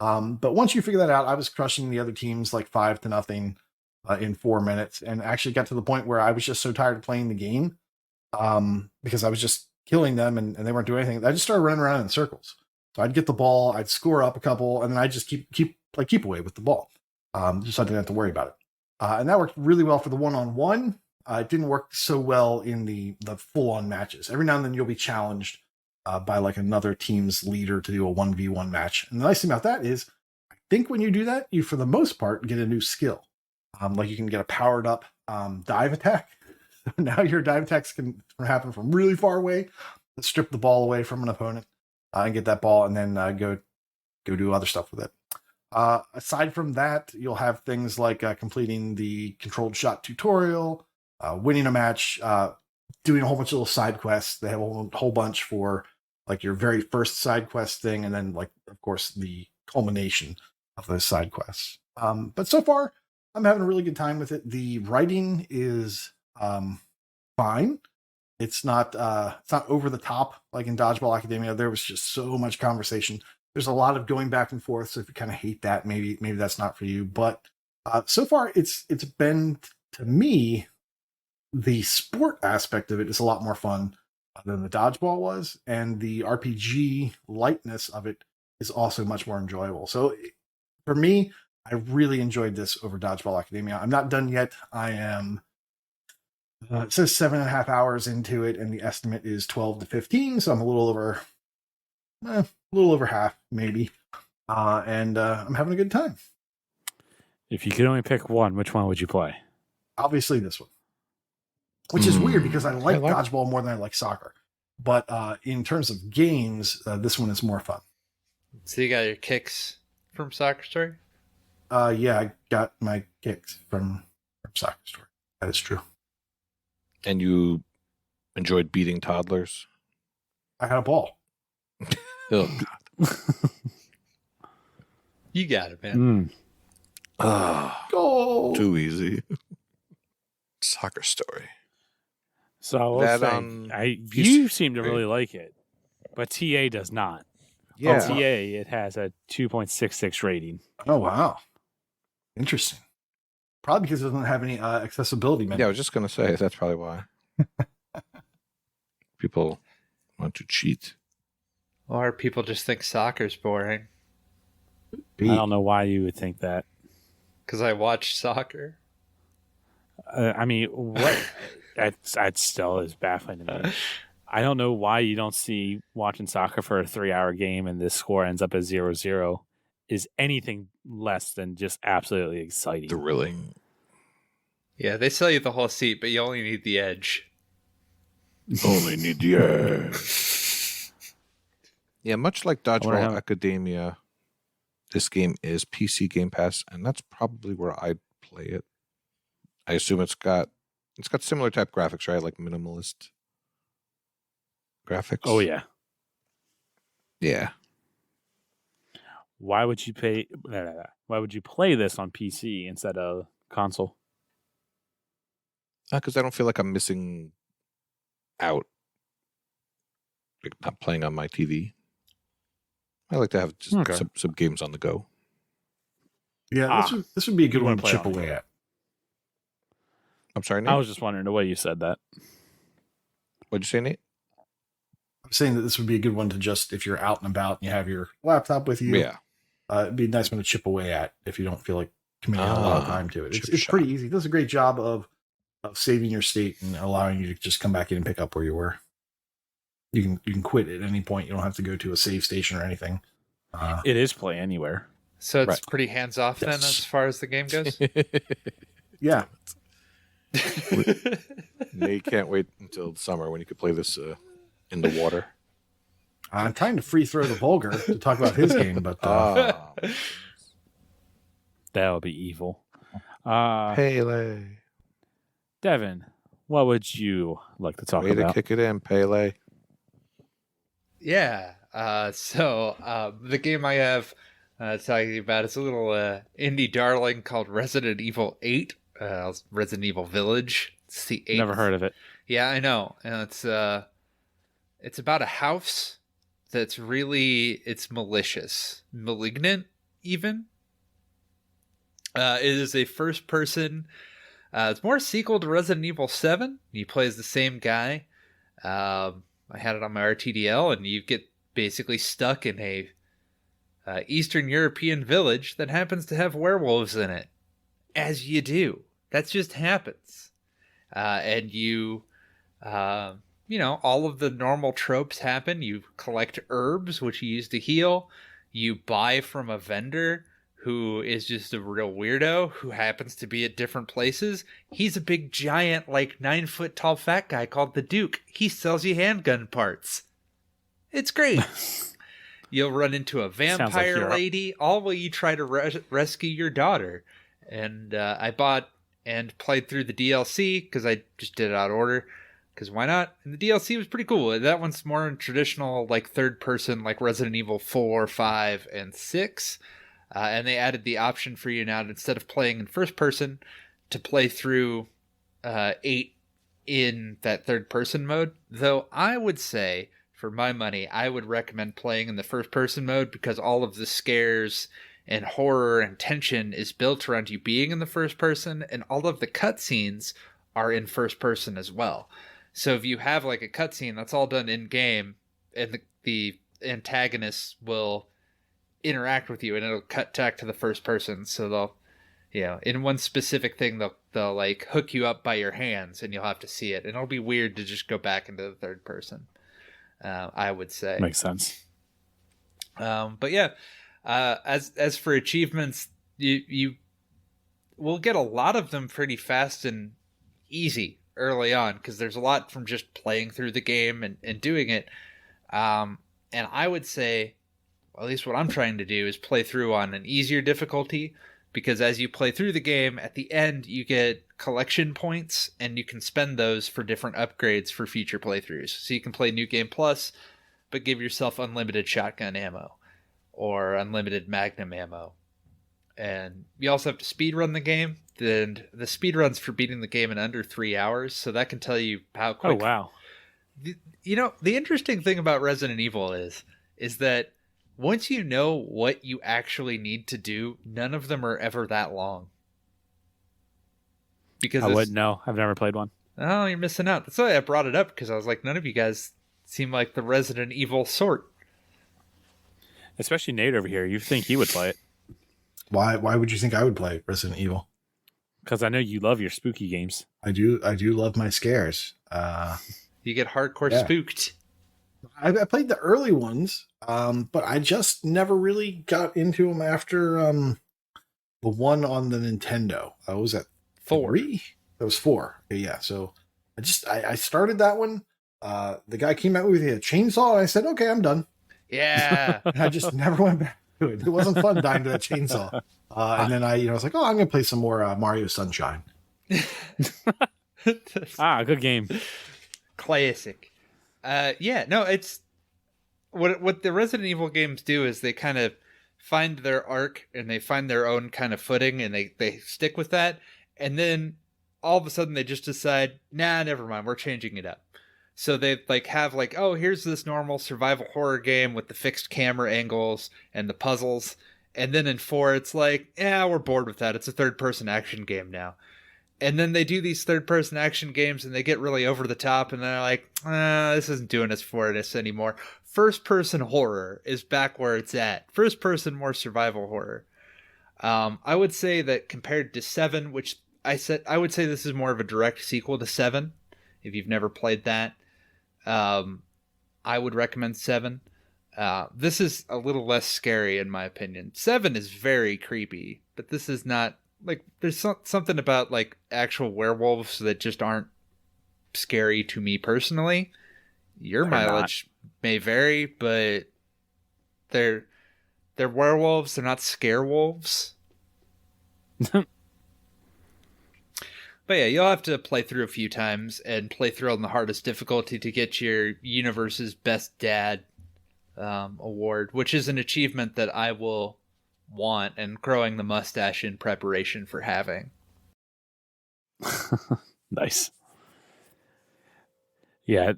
But once you figure that out, I was crushing the other teams like 5-0 in 4 minutes, and actually got to the point where I was just so tired of playing the game because I was just killing them and they weren't doing anything. I just started running around in circles. So I'd get the ball, I'd score up a couple, and then I'd just keep away with the ball. Just so I didn't have to worry about it. And that worked really well for the one-on-one. It didn't work so well in the full-on matches. Every now and then you'll be challenged by like another team's leader to do a 1v1 match. And the nice thing about that is, I think when you do that, you, for the most part, get a new skill. Like you can get a powered up dive attack. Now your dive attacks can happen from really far away, strip the ball away from an opponent and get that ball, and then go do other stuff with it. Aside from that, you'll have things like completing the controlled shot tutorial, winning a match, doing a whole bunch of little side quests. They have a whole bunch for like your very first side quest thing, and then, like, of course, the culmination of those side quests. But so far, I'm having a really good time with it. The writing is fine. It's not over the top like in Dodgeball Academia. There was just so much conversation. There's a lot of going back and forth. So if you kind of hate that, maybe that's not for you. But so far, it's been, to me, the sport aspect of it is a lot more fun than the dodgeball was, and the RPG lightness of it is also much more enjoyable. So for me, I really enjoyed this over Dodgeball Academia. I'm not done yet. I am, it says 7.5 hours into it, and the estimate is 12 to 15. So I'm a little over half, maybe. And I'm having a good time. If you could only pick one, which one would you play? Obviously this one. Which is weird because I like dodgeball more than I like soccer. But in terms of games, this one is more fun. So you got your kicks from Soccer Story? Yeah, I got my kicks from Soccer Story. That is true. And you enjoyed beating toddlers? I had a ball. Oh, God. You got it, man. Goal. Too easy. Soccer Story. So I will say, you seem to really like it, but TA does not. Yeah. TA, it has a 2.66 rating. Oh, wow. Interesting. Probably because it doesn't have any accessibility menu. Yeah, I was just going to say that's probably why. People want to cheat. Or people just think soccer's boring. I don't know why you would think that. Because I watch soccer. I mean, what? that still is baffling to me. I don't know why you don't see watching soccer for a 3-hour game and this score ends up as 0-0 is anything less than just absolutely exciting. Thrilling. Yeah, they sell you the whole seat, but you only need the edge. Only need the edge. Yeah, much like Dodgeball Academia, this game is PC Game Pass, and that's probably where I'd play it. I assume it's got similar type graphics, right? Like minimalist graphics. Oh yeah. Yeah. Why would you play this on PC instead of console? Because I don't feel like I'm missing out. Like not playing on my TV. I like to have just some games on the go. Yeah, this would be a good one to chip away at. I'm sorry, Nate? I was just wondering the way you said that. What'd you say, Nate? I'm saying that this would be a good one to just, if you're out and about and you have your laptop with you. Yeah. It'd be a nice one to chip away at if you don't feel like committing a lot of time to it. It's pretty easy. It does a great job of saving your state and allowing you to just come back in and pick up where you were. You can quit at any point. You don't have to go to a save station or anything. It is play anywhere. So it's pretty hands-off then as far as the game goes? Yeah. Nate can't wait until the summer when you could play this in the water. I'm trying to free throw the Vulgar to talk about his game, but that would be evil. Pele. Devin, what would you like to talk Way about? to kick it in, Pele. Yeah. So the game I have talking about is a little indie darling called Resident Evil 8. Resident Evil Village. It's the 8th. Never heard of it. Yeah, I know. And it's about a house that's it's malicious, malignant even. It is a first person. It's more a sequel to Resident Evil 7. You play as the same guy. I had it on my RTDL, and you get basically stuck in a Eastern European village that happens to have werewolves in it. As you do. That just happens. And you all of the normal tropes happen. You collect herbs, which you use to heal. You buy from a vendor who is just a real weirdo who happens to be at different places. He's a big, giant, 9-foot tall fat guy called the Duke. He sells you handgun parts. It's great. You'll run into a vampire lady, all while you try to rescue your daughter. And I bought and played through the DLC because I just did it out of order. Because why not? And the DLC was pretty cool. That one's more in traditional, third person, like Resident Evil 4, 5, and 6. And they added the option for you now, instead of playing in first person, to play through 8 in that third person mode. Though I would say, for my money, I would recommend playing in the first person mode because all of the scares and horror and tension is built around you being in the first person, and all of the cutscenes are in first person as well. So if you have a cutscene, that's all done in game, and the antagonists will interact with you, and it'll cut back to the first person. So they'll, in one specific thing, they'll hook you up by your hands, and you'll have to see it, and it'll be weird to just go back into the third person. I would say makes sense. But yeah, as for achievements, you will get a lot of them pretty fast and easy early on, because there's a lot from just playing through the game and doing it. And I would say, at least what I'm trying to do is play through on an easier difficulty, because as you play through the game, at the end you get collection points, and you can spend those for different upgrades for future playthroughs. So you can play New Game Plus, but give yourself unlimited shotgun ammo or unlimited magnum ammo. And you also have to speedrun the game. And the speedrun's for beating the game in under 3 hours, so that can tell you how quick. Oh, wow. The interesting thing about Resident Evil is that once you know what you actually need to do, none of them are ever that long. Because I wouldn't know. I've never played one. Oh, you're missing out. That's why I brought it up, because I was like, none of you guys seem like the Resident Evil sort. Especially Nate over here. You think he would play it. Why would you think I would play Resident Evil? Because I know you love your spooky games. I do love my scares. You get hardcore spooked. I played the early ones, but I just never really got into them after the one on the Nintendo. I was at 3. That was 4. Okay, yeah. So I started that one. The guy came out with a chainsaw, and I said, "Okay, I'm done." Yeah. And I just never went back to it. It wasn't fun dying to that chainsaw. And then I was like, "Oh, I'm gonna play some more Mario Sunshine." Good game. Classic. It's what the Resident Evil games do is they kind of find their arc and they find their own kind of footing, and they stick with that, and then all of a sudden they just decide, nah, never mind, we're changing it up. So they have oh, here's this normal survival horror game with the fixed camera angles and the puzzles, and then in 4 it's like, yeah, we're bored with that, it's a third-person action game now. And then they do these third-person action games, and they get really over the top, and they're like, this isn't doing us for us anymore. First-person horror is back where it's at. First-person, more survival horror. I would say that compared to 7, which I would say this is more of a direct sequel to 7, if you've never played that. I would recommend 7. This is a little less scary, in my opinion. 7 is very creepy, but this is not... there's something about actual werewolves that just aren't scary to me personally. Your mileage may vary, but they're werewolves. They're not scare wolves. But yeah, you'll have to play through a few times and play through on the hardest difficulty to get your universe's best dad award, which is an achievement that I will want and growing the mustache in preparation for having. Nice. Yeah,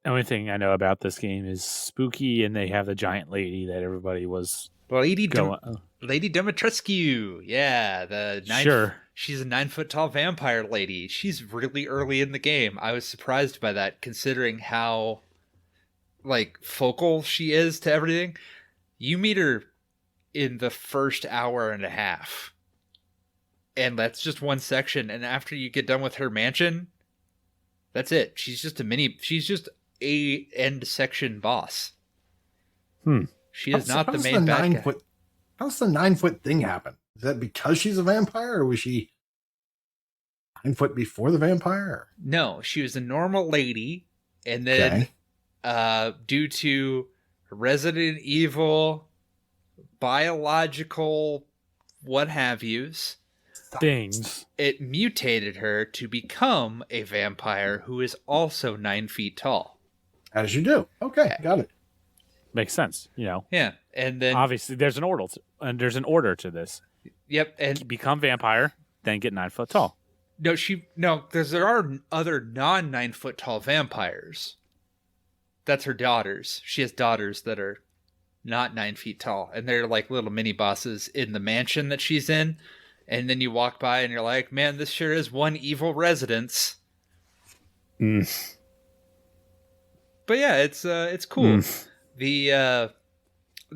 the only thing I know about this game is spooky, and they have the giant lady that everybody was Lady Dimitrescu. Yeah, sure. She's a 9-foot tall vampire lady. She's really early in the game. I was surprised by that, considering how focal she is to everything. You meet her in the first hour and a half, and that's just one section, and after you get done with her mansion, that's it. She's just a end section boss. She is not the main bad guy. How's the 9-foot thing happen? Is that because she's a vampire, or was she 9 foot before the vampire? No, she was a normal lady, and then due to Resident Evil biological what have yous things, it mutated her to become a vampire who is also 9 feet tall. As you do. Okay, got it. Makes sense, Yeah, and then obviously there's an order to this. Yep, and become vampire, then get 9 foot tall. No, because there are other non 9 foot tall vampires. That's her daughters. She has daughters that are not 9 feet tall, and they're like little mini bosses in the mansion that she's in. And then you walk by and you're like, man, this sure is one evil residence. But yeah, it's cool. The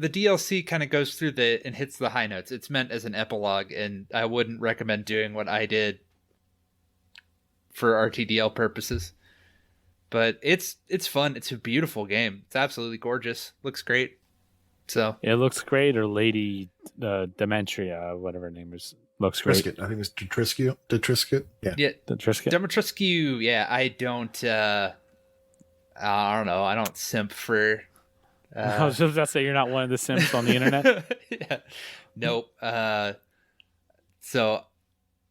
DLC kind of goes through and hits the high notes. It's meant as an epilogue, and I wouldn't recommend doing what I did for RTDL purposes. But it's fun. It's a beautiful game. It's absolutely gorgeous. Looks great. So it looks great. Or Lady Demetria, whatever her name is, looks great. I think it's Detrisket. Yeah. Demetrescu. Yeah, I don't know. I don't simp for. I was just about to say you're not one of the simps on the internet. Yeah. Nope. So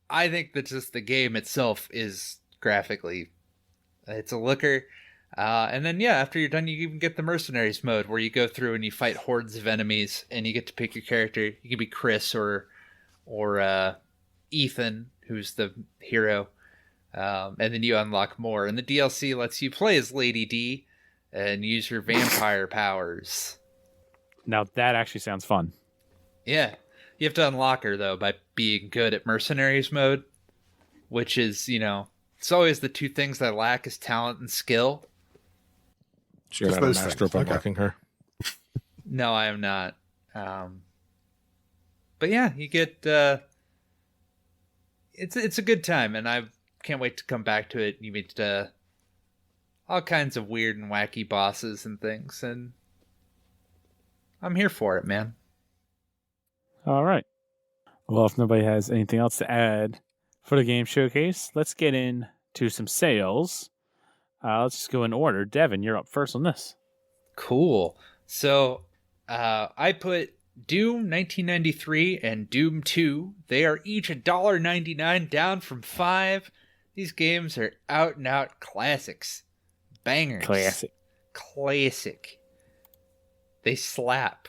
I think that just the game itself is graphically, it's a looker. And then, after you're done, you even get the mercenaries mode where you go through and you fight hordes of enemies and you get to pick your character. You can be Chris or Ethan, who's the hero. And then you unlock more. And the DLC lets you play as Lady D and use your vampire powers. Now that actually sounds fun. Yeah. You have to unlock her, though, by being good at mercenaries mode. which is, it's always the two things I lack is talent and skill. So you're not a master of unlocking her? No, I am not. But yeah, you get it's a good time, and I can't wait to come back to it. You meet all kinds of weird and wacky bosses and things, and I'm here for it, man. All right. Well, if nobody has anything else to add for the game showcase, let's get into some sales. Let's just go in order. Devin, you're up first on this. Cool. So I put Doom 1993 and Doom 2. They are each $1.99, down from $5. These games are out and out classics. Bangers. Classic. They slap.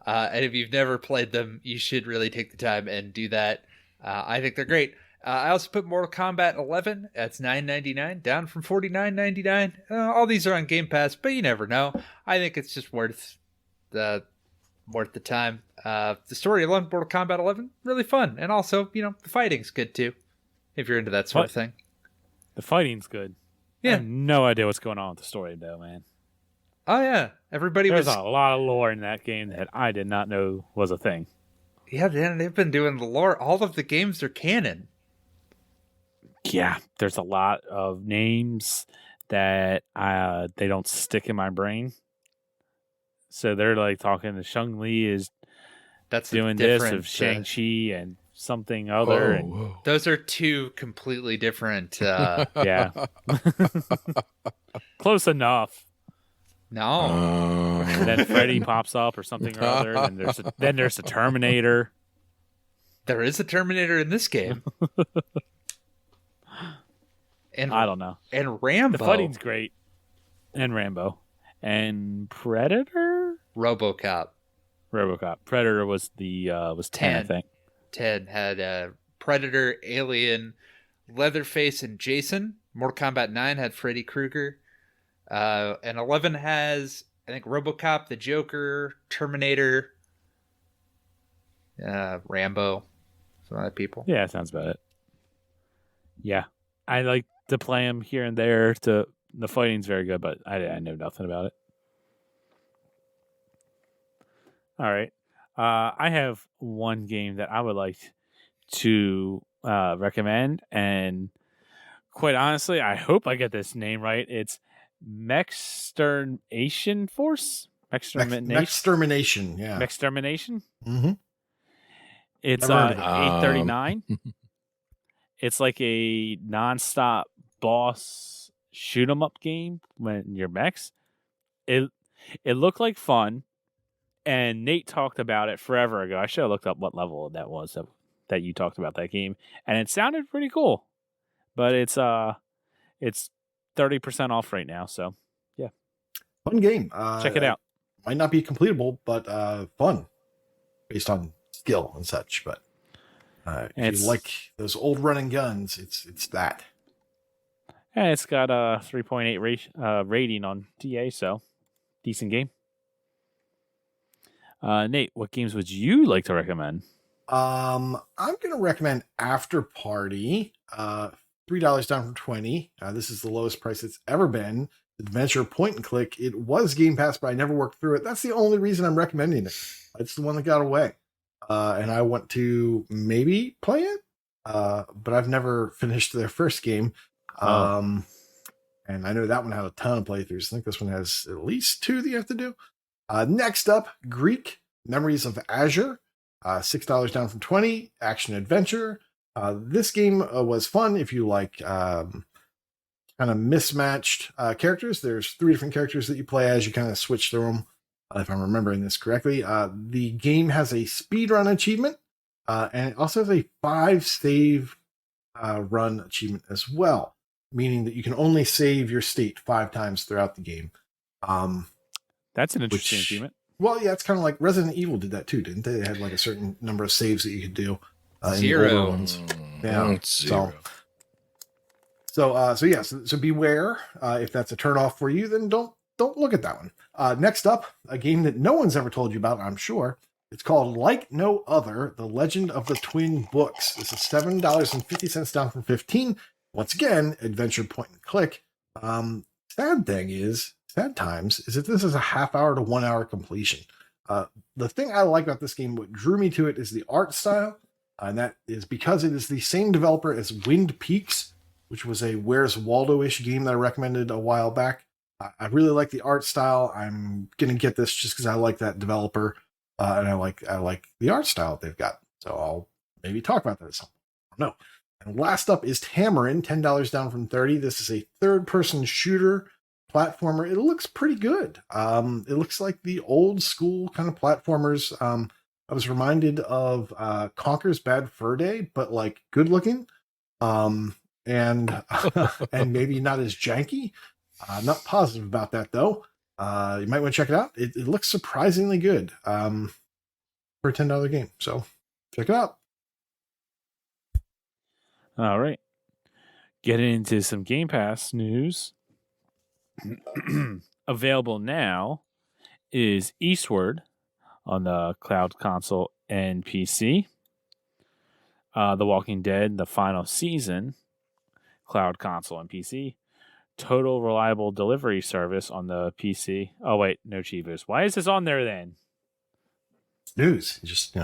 And if you've never played them, you should really take the time and do that. I think they're great. I also put Mortal Kombat 11. That's $9.99, down from $49.99. All these are on Game Pass, but you never know. I think it's just worth the time. The story alone, Mortal Kombat 11, really fun, and also, the fighting's good too, if you're into that sort of thing. The fighting's good. Yeah, I have no idea what's going on with the story, though, man. Oh yeah, There's a lot of lore in that game that I did not know was a thing. Yeah, they've been doing the lore. All of the games are canon. Yeah, there's a lot of names that they don't stick in my brain. So they're like talking to Shang Li is doing this of Shang-Chi and something other. Whoa. Those are two completely different. Yeah. Close enough. No. And then Freddy pops up or something or other. And then there's a Terminator. There is a Terminator in this game. And I don't know. And Rambo. The fighting's great. And Rambo. And Predator? RoboCop. Predator was 10, I think. 10 had Predator, Alien, Leatherface, and Jason. Mortal Kombat 9 had Freddy Krueger. And 11 has, I think, RoboCop, the Joker, Terminator, Rambo, some other people. Yeah, that sounds about it. Yeah. I like to play them here and there. The fighting's very good, but I know nothing about it. All right. I have one game that I would like to recommend, and quite honestly, I hope I get this name right. It's Mextermination Force? Mextermination, yeah. Mextermination? Mm-hmm. It's 839. It's like a non-stop boss shoot 'em up game when you're mechs. It looked like fun, and Nate talked about it forever ago. I should have looked up what level that was that you talked about that game, and it sounded pretty cool. But it's 30% off right now, so yeah. Fun game. Check it out. Might not be completable, but fun based on skill and such. But if you like those old running guns, it's that. And it's got a 3.8 rating on DA, so decent game. Nate, what games would you like to recommend? I'm going to recommend After Party. $3 down from $20. This is the lowest price it's ever been. Adventure point and click. It was Game Pass, but I never worked through it. That's the only reason I'm recommending it. It's the one that got away. And I want to maybe play it. But I've never finished their first game. And I know that one had a ton of playthroughs. I think this one has at least 2 that you have to do. Next up, Greek Memories of Azure. $6 down from $20. Action adventure. This game was fun if you like kind of mismatched characters. There's 3 different characters that you play as. You kind of switch through them, if I'm remembering this correctly. The game has a speedrun achievement, and it also has a 5 save run achievement as well, meaning that you can only save your state 5 times throughout the game. That's an interesting achievement. Well, yeah, it's kind of like Resident Evil did that too, didn't they? They had like a certain number of saves that you could do. 0 ones. Yeah. 0. So beware. If that's a turnoff for you, then don't look at that one. Next up, a game that no one's ever told you about, I'm sure, It's called Like No Other, The Legend of the Twin Books. This is $7.50 down from $15. Once again, adventure point and click. Sad times is that this is a half hour to 1 hour completion. The thing I like about this game, what drew me to it, is the art style. And that is because it is the same developer as Wind Peaks, which was a Where's Waldo-ish game that I recommended a while back. I really like the art style. I'm going to get this just because I like that developer. And I like the art style they've got. So I'll maybe talk about that at some point. I don't know. And last up is Tamarin, $10 down from $30. This is a third-person shooter platformer. It looks pretty good. It looks like the old school kind of platformers. I was reminded of Conker's Bad Fur Day, but like good looking, and maybe not as janky. I'm not positive about that though. You might want to check it out. It looks surprisingly good for a $10 game. So check it out. All right. Getting into some Game Pass news. Available now is Eastward on the cloud console and PC. The Walking Dead, the final season, cloud console and PC. Total Reliable Delivery Service on the PC. Oh, wait, no Chivos. Why is this on there then? News. Just,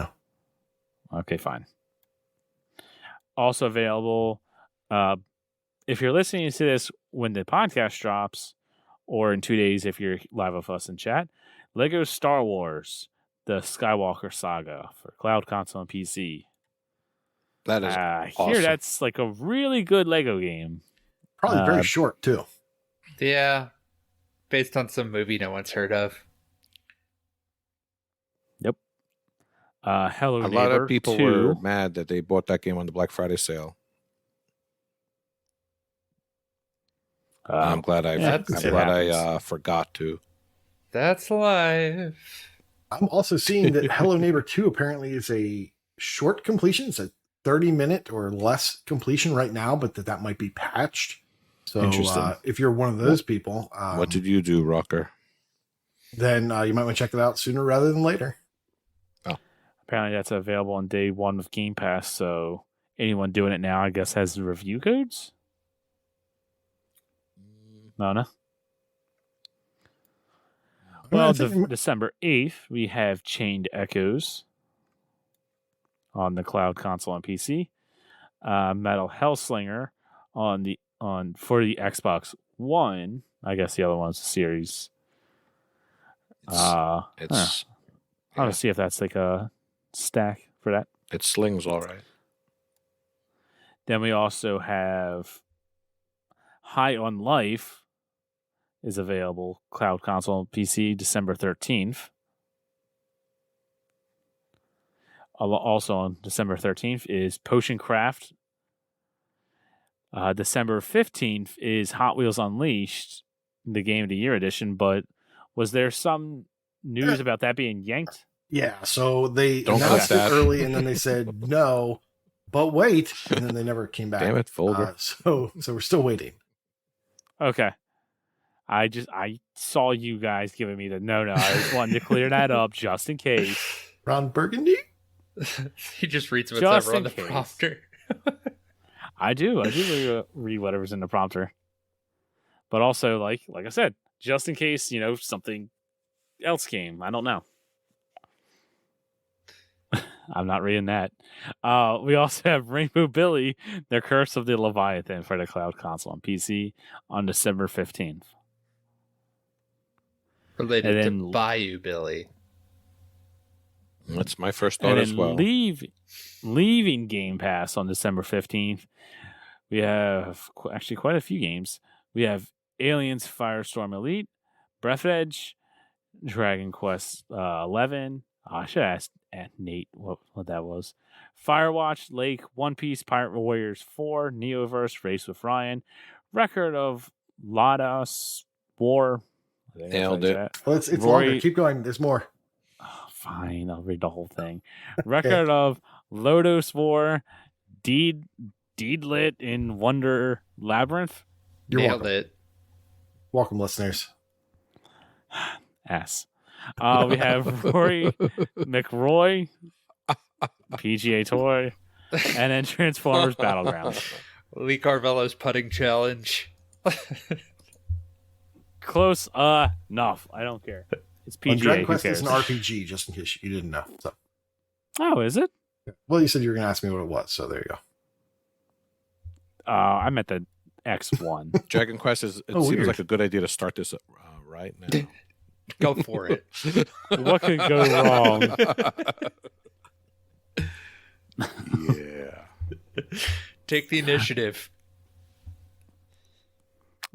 Okay, fine. Also available, if you're listening to this when the podcast drops, or in 2 days if you're live with us in chat, Lego Star Wars, the Skywalker Saga for cloud console and PC. That is awesome. I hear that's like a really good Lego game. Probably very short too. Yeah, based on some movie no one's heard of. Yep. Hello A Neighbor lot of people 2. were mad that they bought that game on the Black Friday sale. I'm glad I forgot to. That's life. I'm also seeing that Hello Neighbor 2 apparently is a short completion. It's a 30-minute or less completion right now, but that might be patched. So if you're one of those people, what did you do, Rocker? Then you might want to check it out sooner rather than later. Oh, apparently that's available on day one of Game Pass. So anyone doing it now, I guess, has the review codes. No. Well, December 8th, we have Chained Echoes on the cloud console and PC. Metal Hellslinger for the Xbox One. I guess the other one's a series. I'll see if that's like a stack for that. It slings all right. Then we also have High on Life is available cloud console and PC December 13th. Also on December 13th is Potion Craft. December 15th is Hot Wheels Unleashed, the Game of the Year edition, but was there some news about that being yanked? Yeah, so they announced it early and then they said no, but wait, and then they never came back. Damn it, Vulgar. So we're still waiting. Okay. I saw you guys giving me the no. I just wanted to clear that up just in case. Ron Burgundy? He just reads what's ever on the case. prompter. I do read whatever's in the prompter. But also, like I said, just in case, something else came. I don't know. I'm not reading that. We also have Rainbow Billy, The Curse of the Leviathan for the cloud console on PC on December 15th. Related to Bayou Billy. That's my first thought as well. Leaving Game Pass on December 15th, we have actually quite a few games. We have Aliens Firestorm Elite, Breath Edge, Dragon Quest 11. I should ask Nate what that was. Firewatch, Lake, One Piece, Pirate Warriors 4, Neoverse, Race with Ryan, Record of Ladas War. Nailed it. Well, it's longer. Keep going. There's more. Oh, fine, I'll read the whole thing. Record of Lodos War, Deedlit in Wonder Labyrinth. You're Nailed welcome. it. Welcome, listeners. S. We have Rory McRoy, PGA Tour, and then Transformers Battlegrounds. Lee Carvello's putting challenge. Close enough. I don't care. It's PGA. Dragon Who Quest cares? is an RPG, just in case you didn't know. So, Oh, is it? well, you said you were going to ask me what it was, so there you go. I meant the X1. Dragon Quest is. It seems weird. like a good idea to start this right now. Go for it. What could go wrong? Yeah. Take the initiative.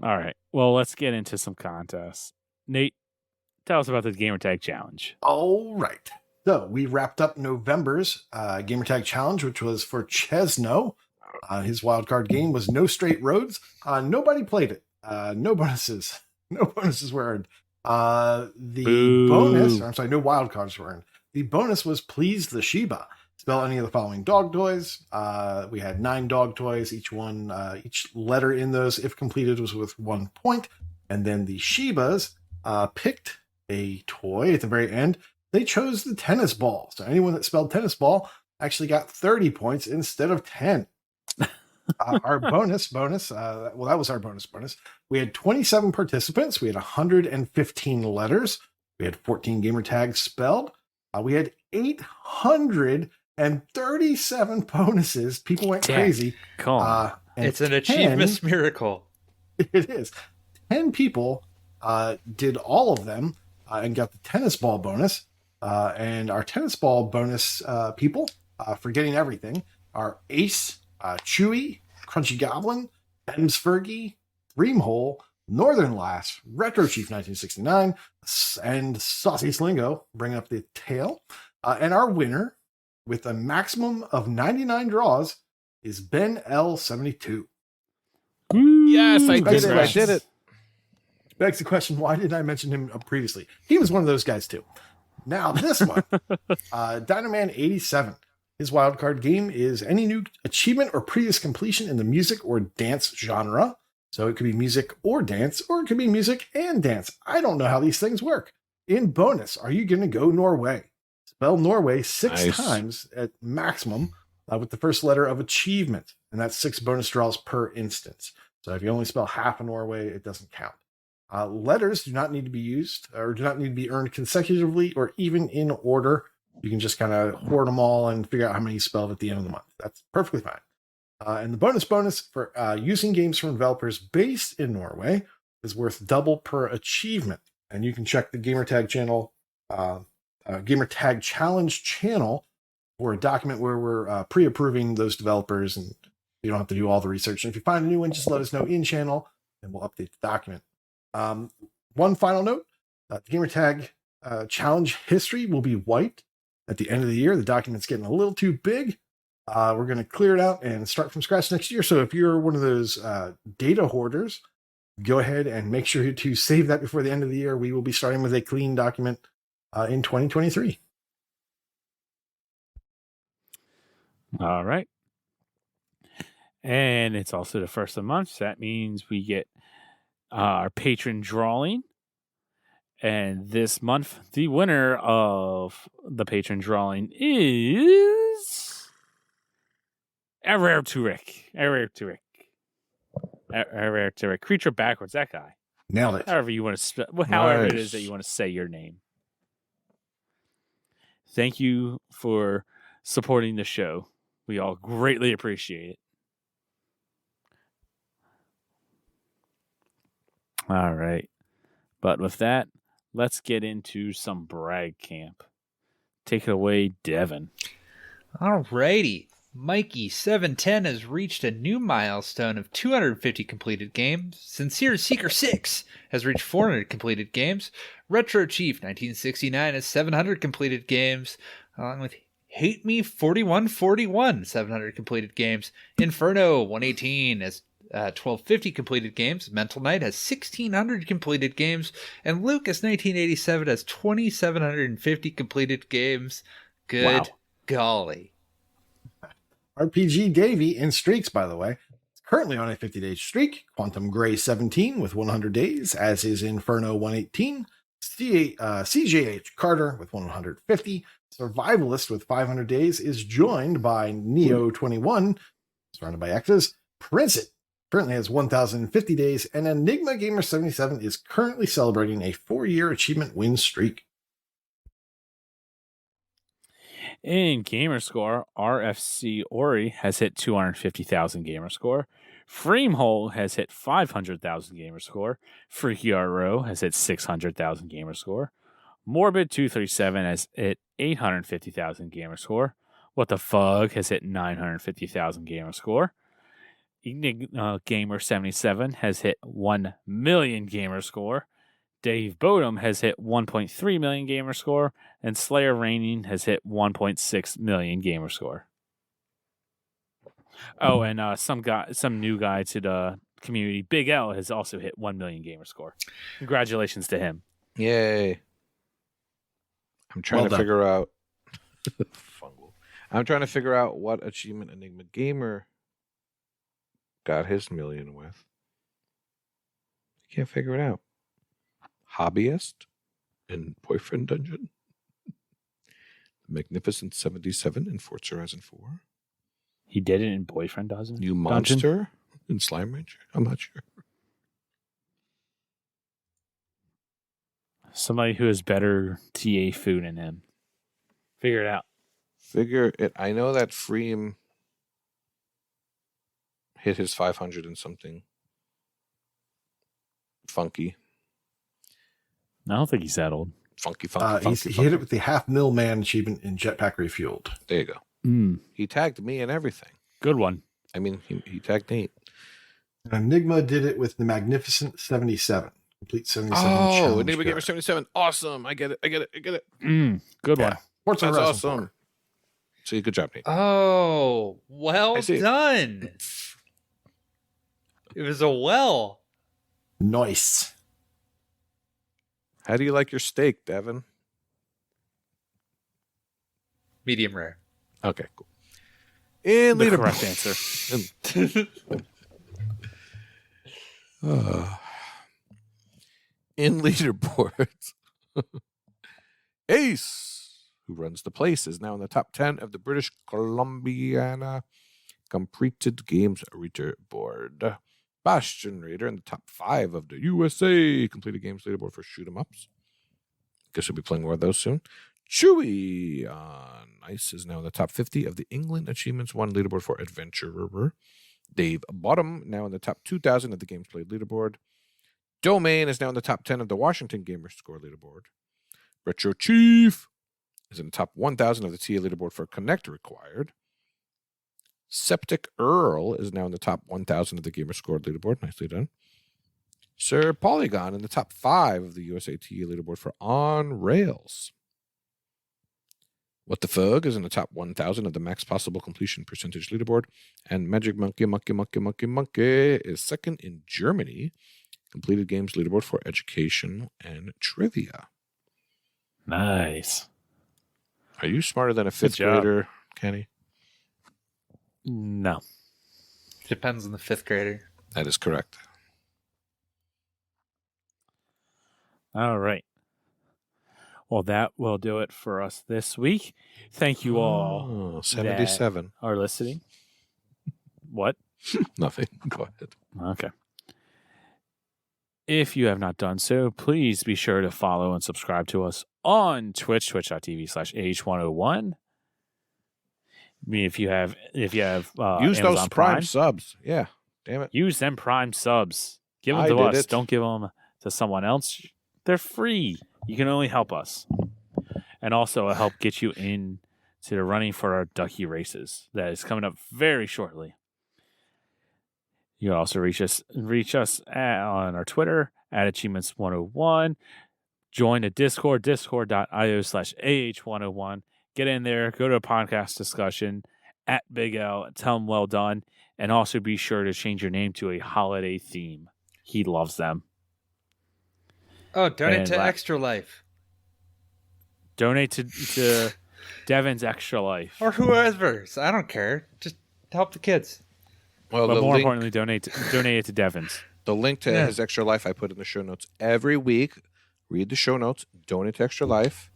All right. Well, let's get into some contests. Nate, tell us about the Gamertag Challenge. All right. So we wrapped up November's Gamertag Challenge, which was for Chesno. His wildcard game was No Straight Roads. Nobody played it. No bonuses. No bonuses were earned. The bonus, I'm sorry, no wildcards were earned. The bonus was Please the Shiba. Spell any of the following dog toys. We had 9 dog toys. Each letter in those, if completed, was worth 1 point. And then the Shibas picked a toy at the very end. They chose the tennis ball. So anyone that spelled tennis ball actually got 30 points instead of 10. Our bonus, well, that was our bonus. We had 27 participants. We had 115 letters. We had 14 gamer tags spelled. We had 837 bonuses. People went crazy. Come on. It's an achievement miracle. It is. 10 people did all of them and got the tennis ball bonus. And our tennis ball bonus people, forgetting everything, are Ace, Chewy, Crunchy Goblin, Ben's Fergie, Dreamhole, Northern Lass, Retro Chief 1969, and Saucy Slingo, bringing up the tail. And our winner, with a maximum of 99 draws, is Ben L72. Yes, I did it. I Congrats. did it. Begs the question, why didn't I mention him previously? He was one of those guys too. Now this one, Dynaman 87. His wildcard game is any new achievement or previous completion in the music or dance genre. So it could be music or dance, or it could be music and dance. I don't know how these things work. In bonus, are you going to go Norway? Spell Norway 6 times at maximum with the first letter of achievement. And that's 6 bonus draws per instance. So if you only spell half of Norway, it doesn't count. Letters do not need to be used or do not need to be earned consecutively or even in order. You can just kind of hoard them all and figure out how many you spelled at the end of the month. That's perfectly fine. And the bonus for using games from developers based in Norway is worth double per achievement. And you can check the Gamertag channel, Gamertag Challenge channel for a document where we're pre-approving those developers, and you don't have to do all the research. And if you find a new one, just let us know in channel and we'll update the document. One final note, the Gamertag Challenge history will be wiped at the end of the year. The document's getting a little too big. We're going to clear it out and start from scratch next year. So if you're one of those data hoarders, go ahead and make sure to save that before the end of the year. We will be starting with a clean document in 2023. All right. And it's also the first of the month. So that means we get our patron drawing. And this month, the winner of the patron drawing is erutaerc. Creature backwards, that guy. Nailed it. However you want to however it Nice. is that you want to say your name. Thank you for supporting the show. We all greatly appreciate it. All right. But with that, let's get into some brag camp. Take it away, Devin. Alrighty. Mikey710 has reached a new milestone of 250 completed games. Sincere Seeker 6 has reached 400 completed games. Retro Chief 1969 has 700 completed games, along with Hate Me 4141, 700 completed games. Inferno 118 has 1250 completed games. Mental Knight has 1600 completed games. And Lucas 1987 has 2750 completed games. Good golly. RPG Davey in streaks, by the way, is currently on a 50-day streak. Quantum Gray 17 with 100 days, as is Inferno 118. CJH Carter with 150. Survivalist with 500 days is joined by Neo21, surrounded by X's. Prince currently has 1,050 days, and Enigma Gamer 77 is currently celebrating a 4-year achievement win streak. In Gamerscore, RFC Ori has hit 250,000 Gamerscore. Freemhole has hit 500,000 Gamerscore. Freaky RO has hit 600,000 Gamerscore. Morbid237 has hit 850,000 Gamerscore. What the Fug has hit 950,000 Gamerscore. Gamer 77 has hit 1 million Gamerscore. Dave Bodum has hit 1.3 million Gamerscore, and Slayer Raining has hit 1.6 million Gamerscore. Oh, and some new guy to the community, Big L, has also hit 1 million Gamerscore. Congratulations to him! Yay! I'm trying to figure out. I'm trying to figure out what achievement Enigma Gamer got his million with. I can't figure it out. Hobbyist in Boyfriend Dungeon. The Magnificent 77 in Forza Horizon 4. He did it in Boyfriend Dungeon? New Monster in Slime Rancher? I'm not sure. Somebody who has better TA food than him. Figure it out. Figure it. I know that Freem hit his 500 and something. Funky. I don't think he's that old. Funky. He hit it with the $500,000 man achievement in Jetpack Refueled. There you go. He tagged me and everything. Good one. I mean, he tagged Nate. Enigma did it with the Magnificent 77. Complete 77 challenge. Oh, Enigma Gamer 77. Awesome. I get it. Good one. That's awesome. See, good job, Nate. Oh, well done. It was a well. Nice. How do you like your steak, Devin? Medium rare. Okay, cool. And the correct answer. In leaderboards, Ace, who runs the place, is now in the top 10 of the British Columbiana completed games leaderboard. Bastion Raider in the top 5 of the USA completed games leaderboard for shoot 'em ups. Guess we'll be playing more of those soon. Chewy on Ice is now in the top 50 of the England Achievements 1 leaderboard for Adventurer. Dave Bottom now in the top 2,000 of the games played leaderboard. Domain is now in the top 10 of the Washington Gamer Score leaderboard. Retro Chief is in the top 1,000 of the TA leaderboard for Connect Required. Septic Earl is now in the top 1,000 of the Gamer Score leaderboard. Nicely done. Sir Polygon in the top 5 of the USA TA leaderboard for On Rails. What the Fug is in the top 1,000 of the Max Possible Completion Percentage leaderboard. And Magic Monkey is second in Germany. Completed games leaderboard for education and trivia. Nice. Are you smarter than a 5th grader, Kenny? No. Depends on the 5th grader. That is correct. All right. Well, that will do it for us this week. Thank you all. 77 are listening. What? Nothing. Go ahead. Okay. If you have not done so, please be sure to follow and subscribe to us on Twitch, twitch.tv/AH101. I mean, if you have use Amazon those Prime subs. Yeah. Damn it. Use them Prime subs. Give them to us. Don't give them to someone else. They're free. You can only help us. And also help get you in to the running for our Ducky races. That is coming up very shortly. You can also reach us on our Twitter at Achievements101. Join the Discord, discord.io/AH101. Get in there, go to a podcast discussion at Big L, tell him well done, and also be sure to change your name to a holiday theme. He loves them. Oh, donate to Extra Life. Donate to Devin's Extra Life. Or whoever's. I don't care. Just help the kids. Well, but more importantly, donate it to Devin's. The link to his Extra Life I put in the show notes every week. read the show notes, donate to Extra Life.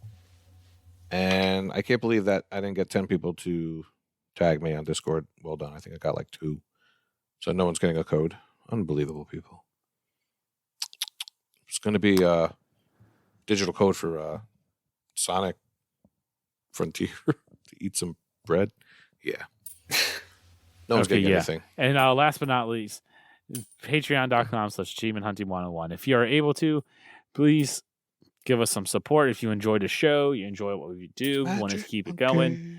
And I can't believe that I didn't get 10 people to tag me on Discord. Well done. I think I got like 2. So no one's getting a code. Unbelievable, people. It's going to be a digital code for Sonic Frontier to eat some bread. Yeah. No one's getting anything. And last but not least, patreon.com/achievement-hunting101. If you are able to, please give us some support. If you enjoy the show, you enjoy what we do, want to keep it going,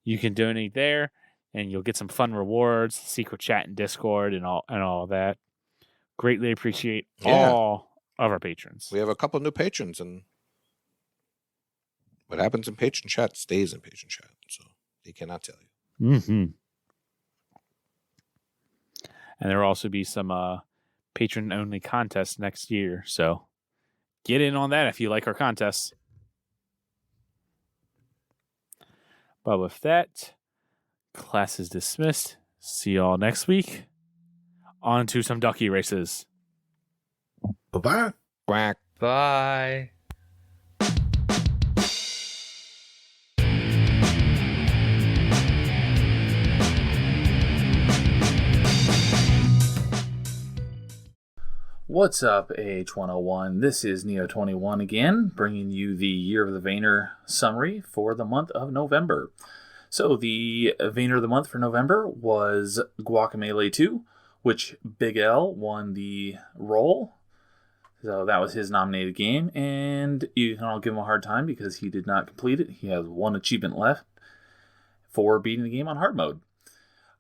you can donate there, and you'll get some fun rewards, secret chat in Discord, and all that. Greatly appreciate all of our patrons. We have a couple new patrons, and what happens in patron chat stays in patron chat, so they cannot tell you. Mm-hmm. And there will also be some patron-only contests next year, so get in on that if you like our contests. But with that, class is dismissed. See y'all next week. On to some ducky races. Bye-bye. Quack. Bye. What's up, AH101? This is Neo21 again, bringing you the Year of the Vayner summary for the month of November. So, the Vayner of the month for November was Guacamelee 2, which Big L won the role. So, that was his nominated game, and you can all give him a hard time because he did not complete it. He has 1 achievement left for beating the game on hard mode.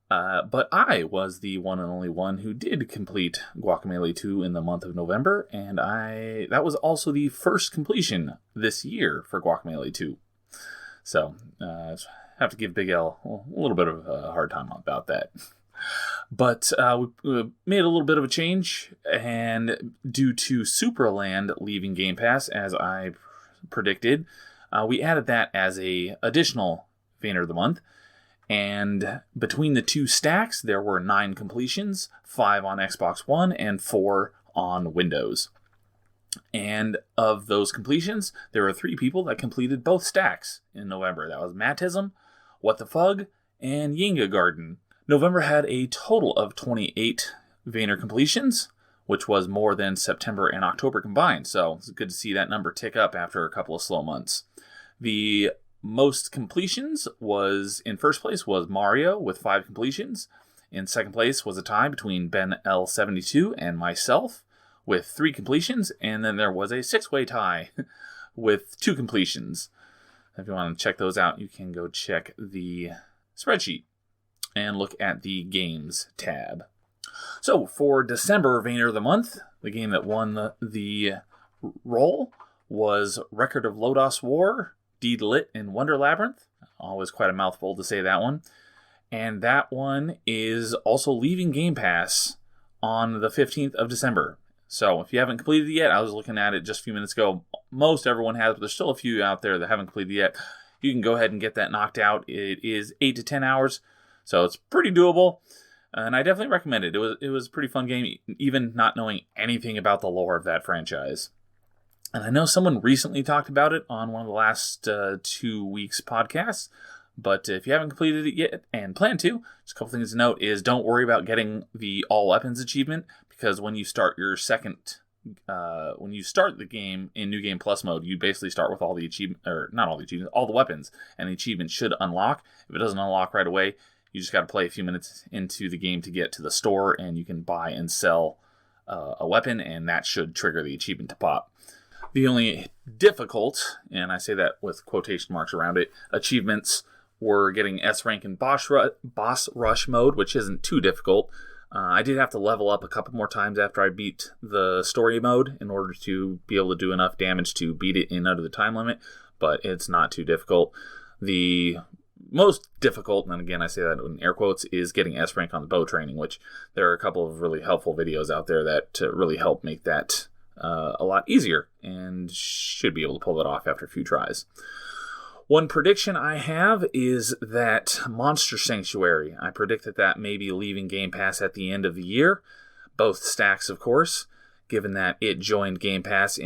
But I was the one and only one who did complete Guacamelee 2 in the month of November, and that was also the first completion this year for Guacamelee 2. So, I have to give Big L a little bit of a hard time about that. But we made a little bit of a change, and due to Supraland leaving Game Pass, as I predicted, we added that as a additional Vayner of the month. And between the 2 stacks, there were 9 completions, 5 on Xbox One and 4 on Windows. And of those completions, there were 3 people that completed both stacks in November. That was Mattism, What the Fug, and Yinga Garden. November had a total of 28 Vayner completions, which was more than September and October combined. So it's good to see that number tick up after a couple of slow months. The most completions was, in first place, was Mario with 5 completions. In second place was a tie between Ben L72 and myself with 3 completions. And then there was a 6-way tie with 2 completions. If you want to check those out, you can go check the spreadsheet and look at the Games tab. So for December Vayner of the Month, the game that won the role was Record of Lodos War, Deed Lit, and Wonder Labyrinth. Always quite a mouthful to say that one. And that one is also leaving Game Pass on the 15th of December. So if you haven't completed it yet, I was looking at it just a few minutes ago. Most everyone has, but there's still a few out there that haven't completed it yet. You can go ahead and get that knocked out. It is 8 to 10 hours, so it's pretty doable. And I definitely recommend it. It was a pretty fun game, even not knowing anything about the lore of that franchise. And I know someone recently talked about it on one of the last 2 weeks' podcasts, but if you haven't completed it yet and plan to, just a couple things to note is don't worry about getting the all weapons achievement, because when you start your when you start the game in New Game Plus mode, you basically start with all the achievement, or not all the achievements, all the weapons, and the achievement should unlock. If it doesn't unlock right away, you just got to play a few minutes into the game to get to the store, and you can buy and sell a weapon, and that should trigger the achievement to pop. The only difficult, and I say that with quotation marks around it, achievements were getting S rank in boss rush mode, which isn't too difficult. I did have to level up a couple more times after I beat the story mode in order to be able to do enough damage to beat it in under the time limit, but it's not too difficult. The most difficult, and again I say that in air quotes, is getting S rank on the bow training, which there are a couple of really helpful videos out there that really help make that a lot easier, and should be able to pull that off after a few tries. One prediction I have is that Monster Sanctuary, I predict that may be leaving Game Pass at the end of the year. Both stacks, of course. given that it joined Game Pass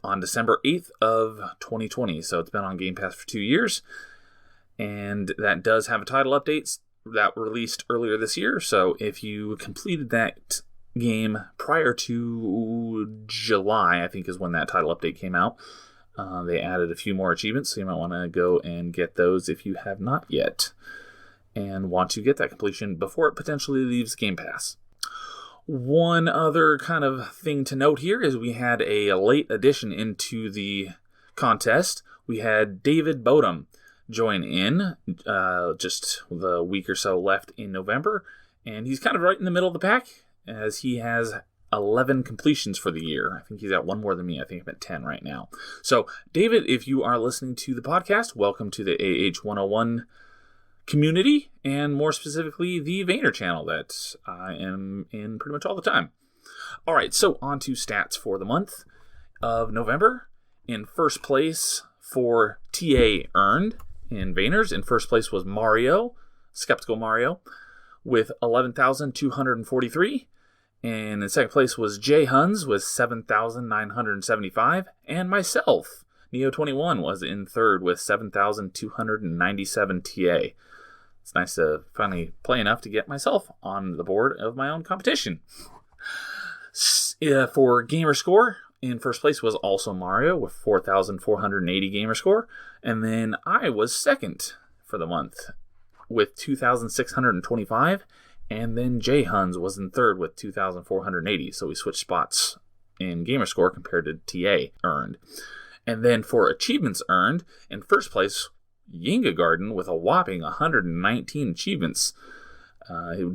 on December 8th of 2020. So it's been on Game Pass for 2 years. And that does have a title update that released earlier this year. So if you completed that game prior to July, I think is when that title update came out, they added a few more achievements. So you might want to go and get those if you have not yet and want to get that completion before it potentially leaves Game Pass. One other kind of thing to note here is we had a late addition into the contest. We had David Bodum join in just the week or so left in November, and he's kind of right in the middle of the pack as he has 11 completions for the year. I think he's at one more than me. I think I'm at 10 right now. So David, if you are listening to the podcast, welcome to the AH101 community, and more specifically the Vayner channel that I am in pretty much all the time. All right, so on to stats for the month of November. In first place for TA earned in Vayners, in first place was Mario, Skeptical Mario, with 11,243. And in second place was Jay Huns with 7,975. And myself, Neo21, was in third with 7,297 TA. It's nice to finally play enough to get myself on the board of my own competition. For gamer score, in first place was also Mario with 4,480 gamer score. And then I was second for the month with 2,625. And then Jay Huns was in third with 2,480. So we switched spots in gamer score compared to TA earned. And then for achievements earned, in first place, Yinga Garden with a whopping 119 achievements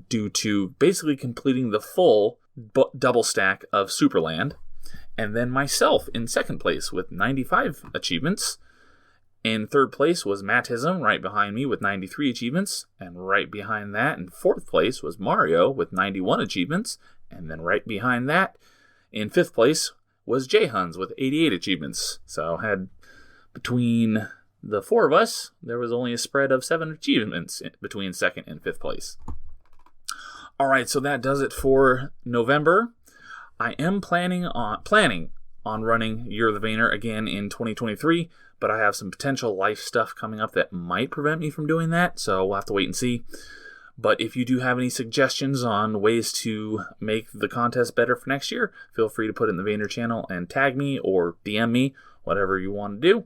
due to basically completing the full double stack of Superland. And then myself in second place with 95 achievements. In third place was Mattism, right behind me with 93 achievements. And right behind that, in fourth place, was Mario with 91 achievements. And then right behind that, in fifth place, was Jay Huns with 88 achievements. So had between the four of us, there was only a spread of 7 achievements between second and fifth place. All right, so that does it for November. I am planning on running Year of the Vayner again in 2023, but I have some potential life stuff coming up that might prevent me from doing that, so we'll have to wait and see. But if you do have any suggestions on ways to make the contest better for next year, feel free to put it in the Vayner channel and tag me or DM me, whatever you want to do.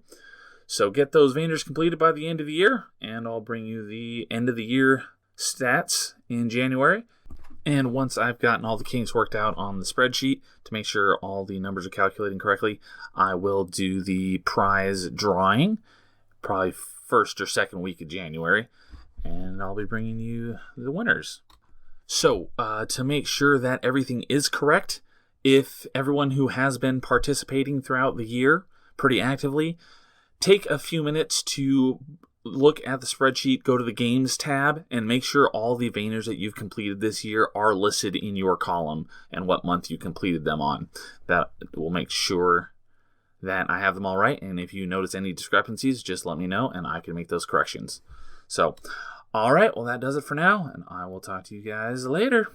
So get those Vayners completed by the end of the year, and I'll bring you the end of the year stats in January. And once I've gotten all the kinks worked out on the spreadsheet to make sure all the numbers are calculating correctly, I will do the prize drawing, probably first or second week of January, and I'll be bringing you the winners. So, to make sure that everything is correct, if everyone who has been participating throughout the year pretty actively, take a few minutes to look at the spreadsheet, go to the Games tab, and make sure all the Vayners that you've completed this year are listed in your column and what month you completed them on. That will make sure that I have them all right, and if you notice any discrepancies, just let me know, and I can make those corrections. So, all right, well, that does it for now, and I will talk to you guys later.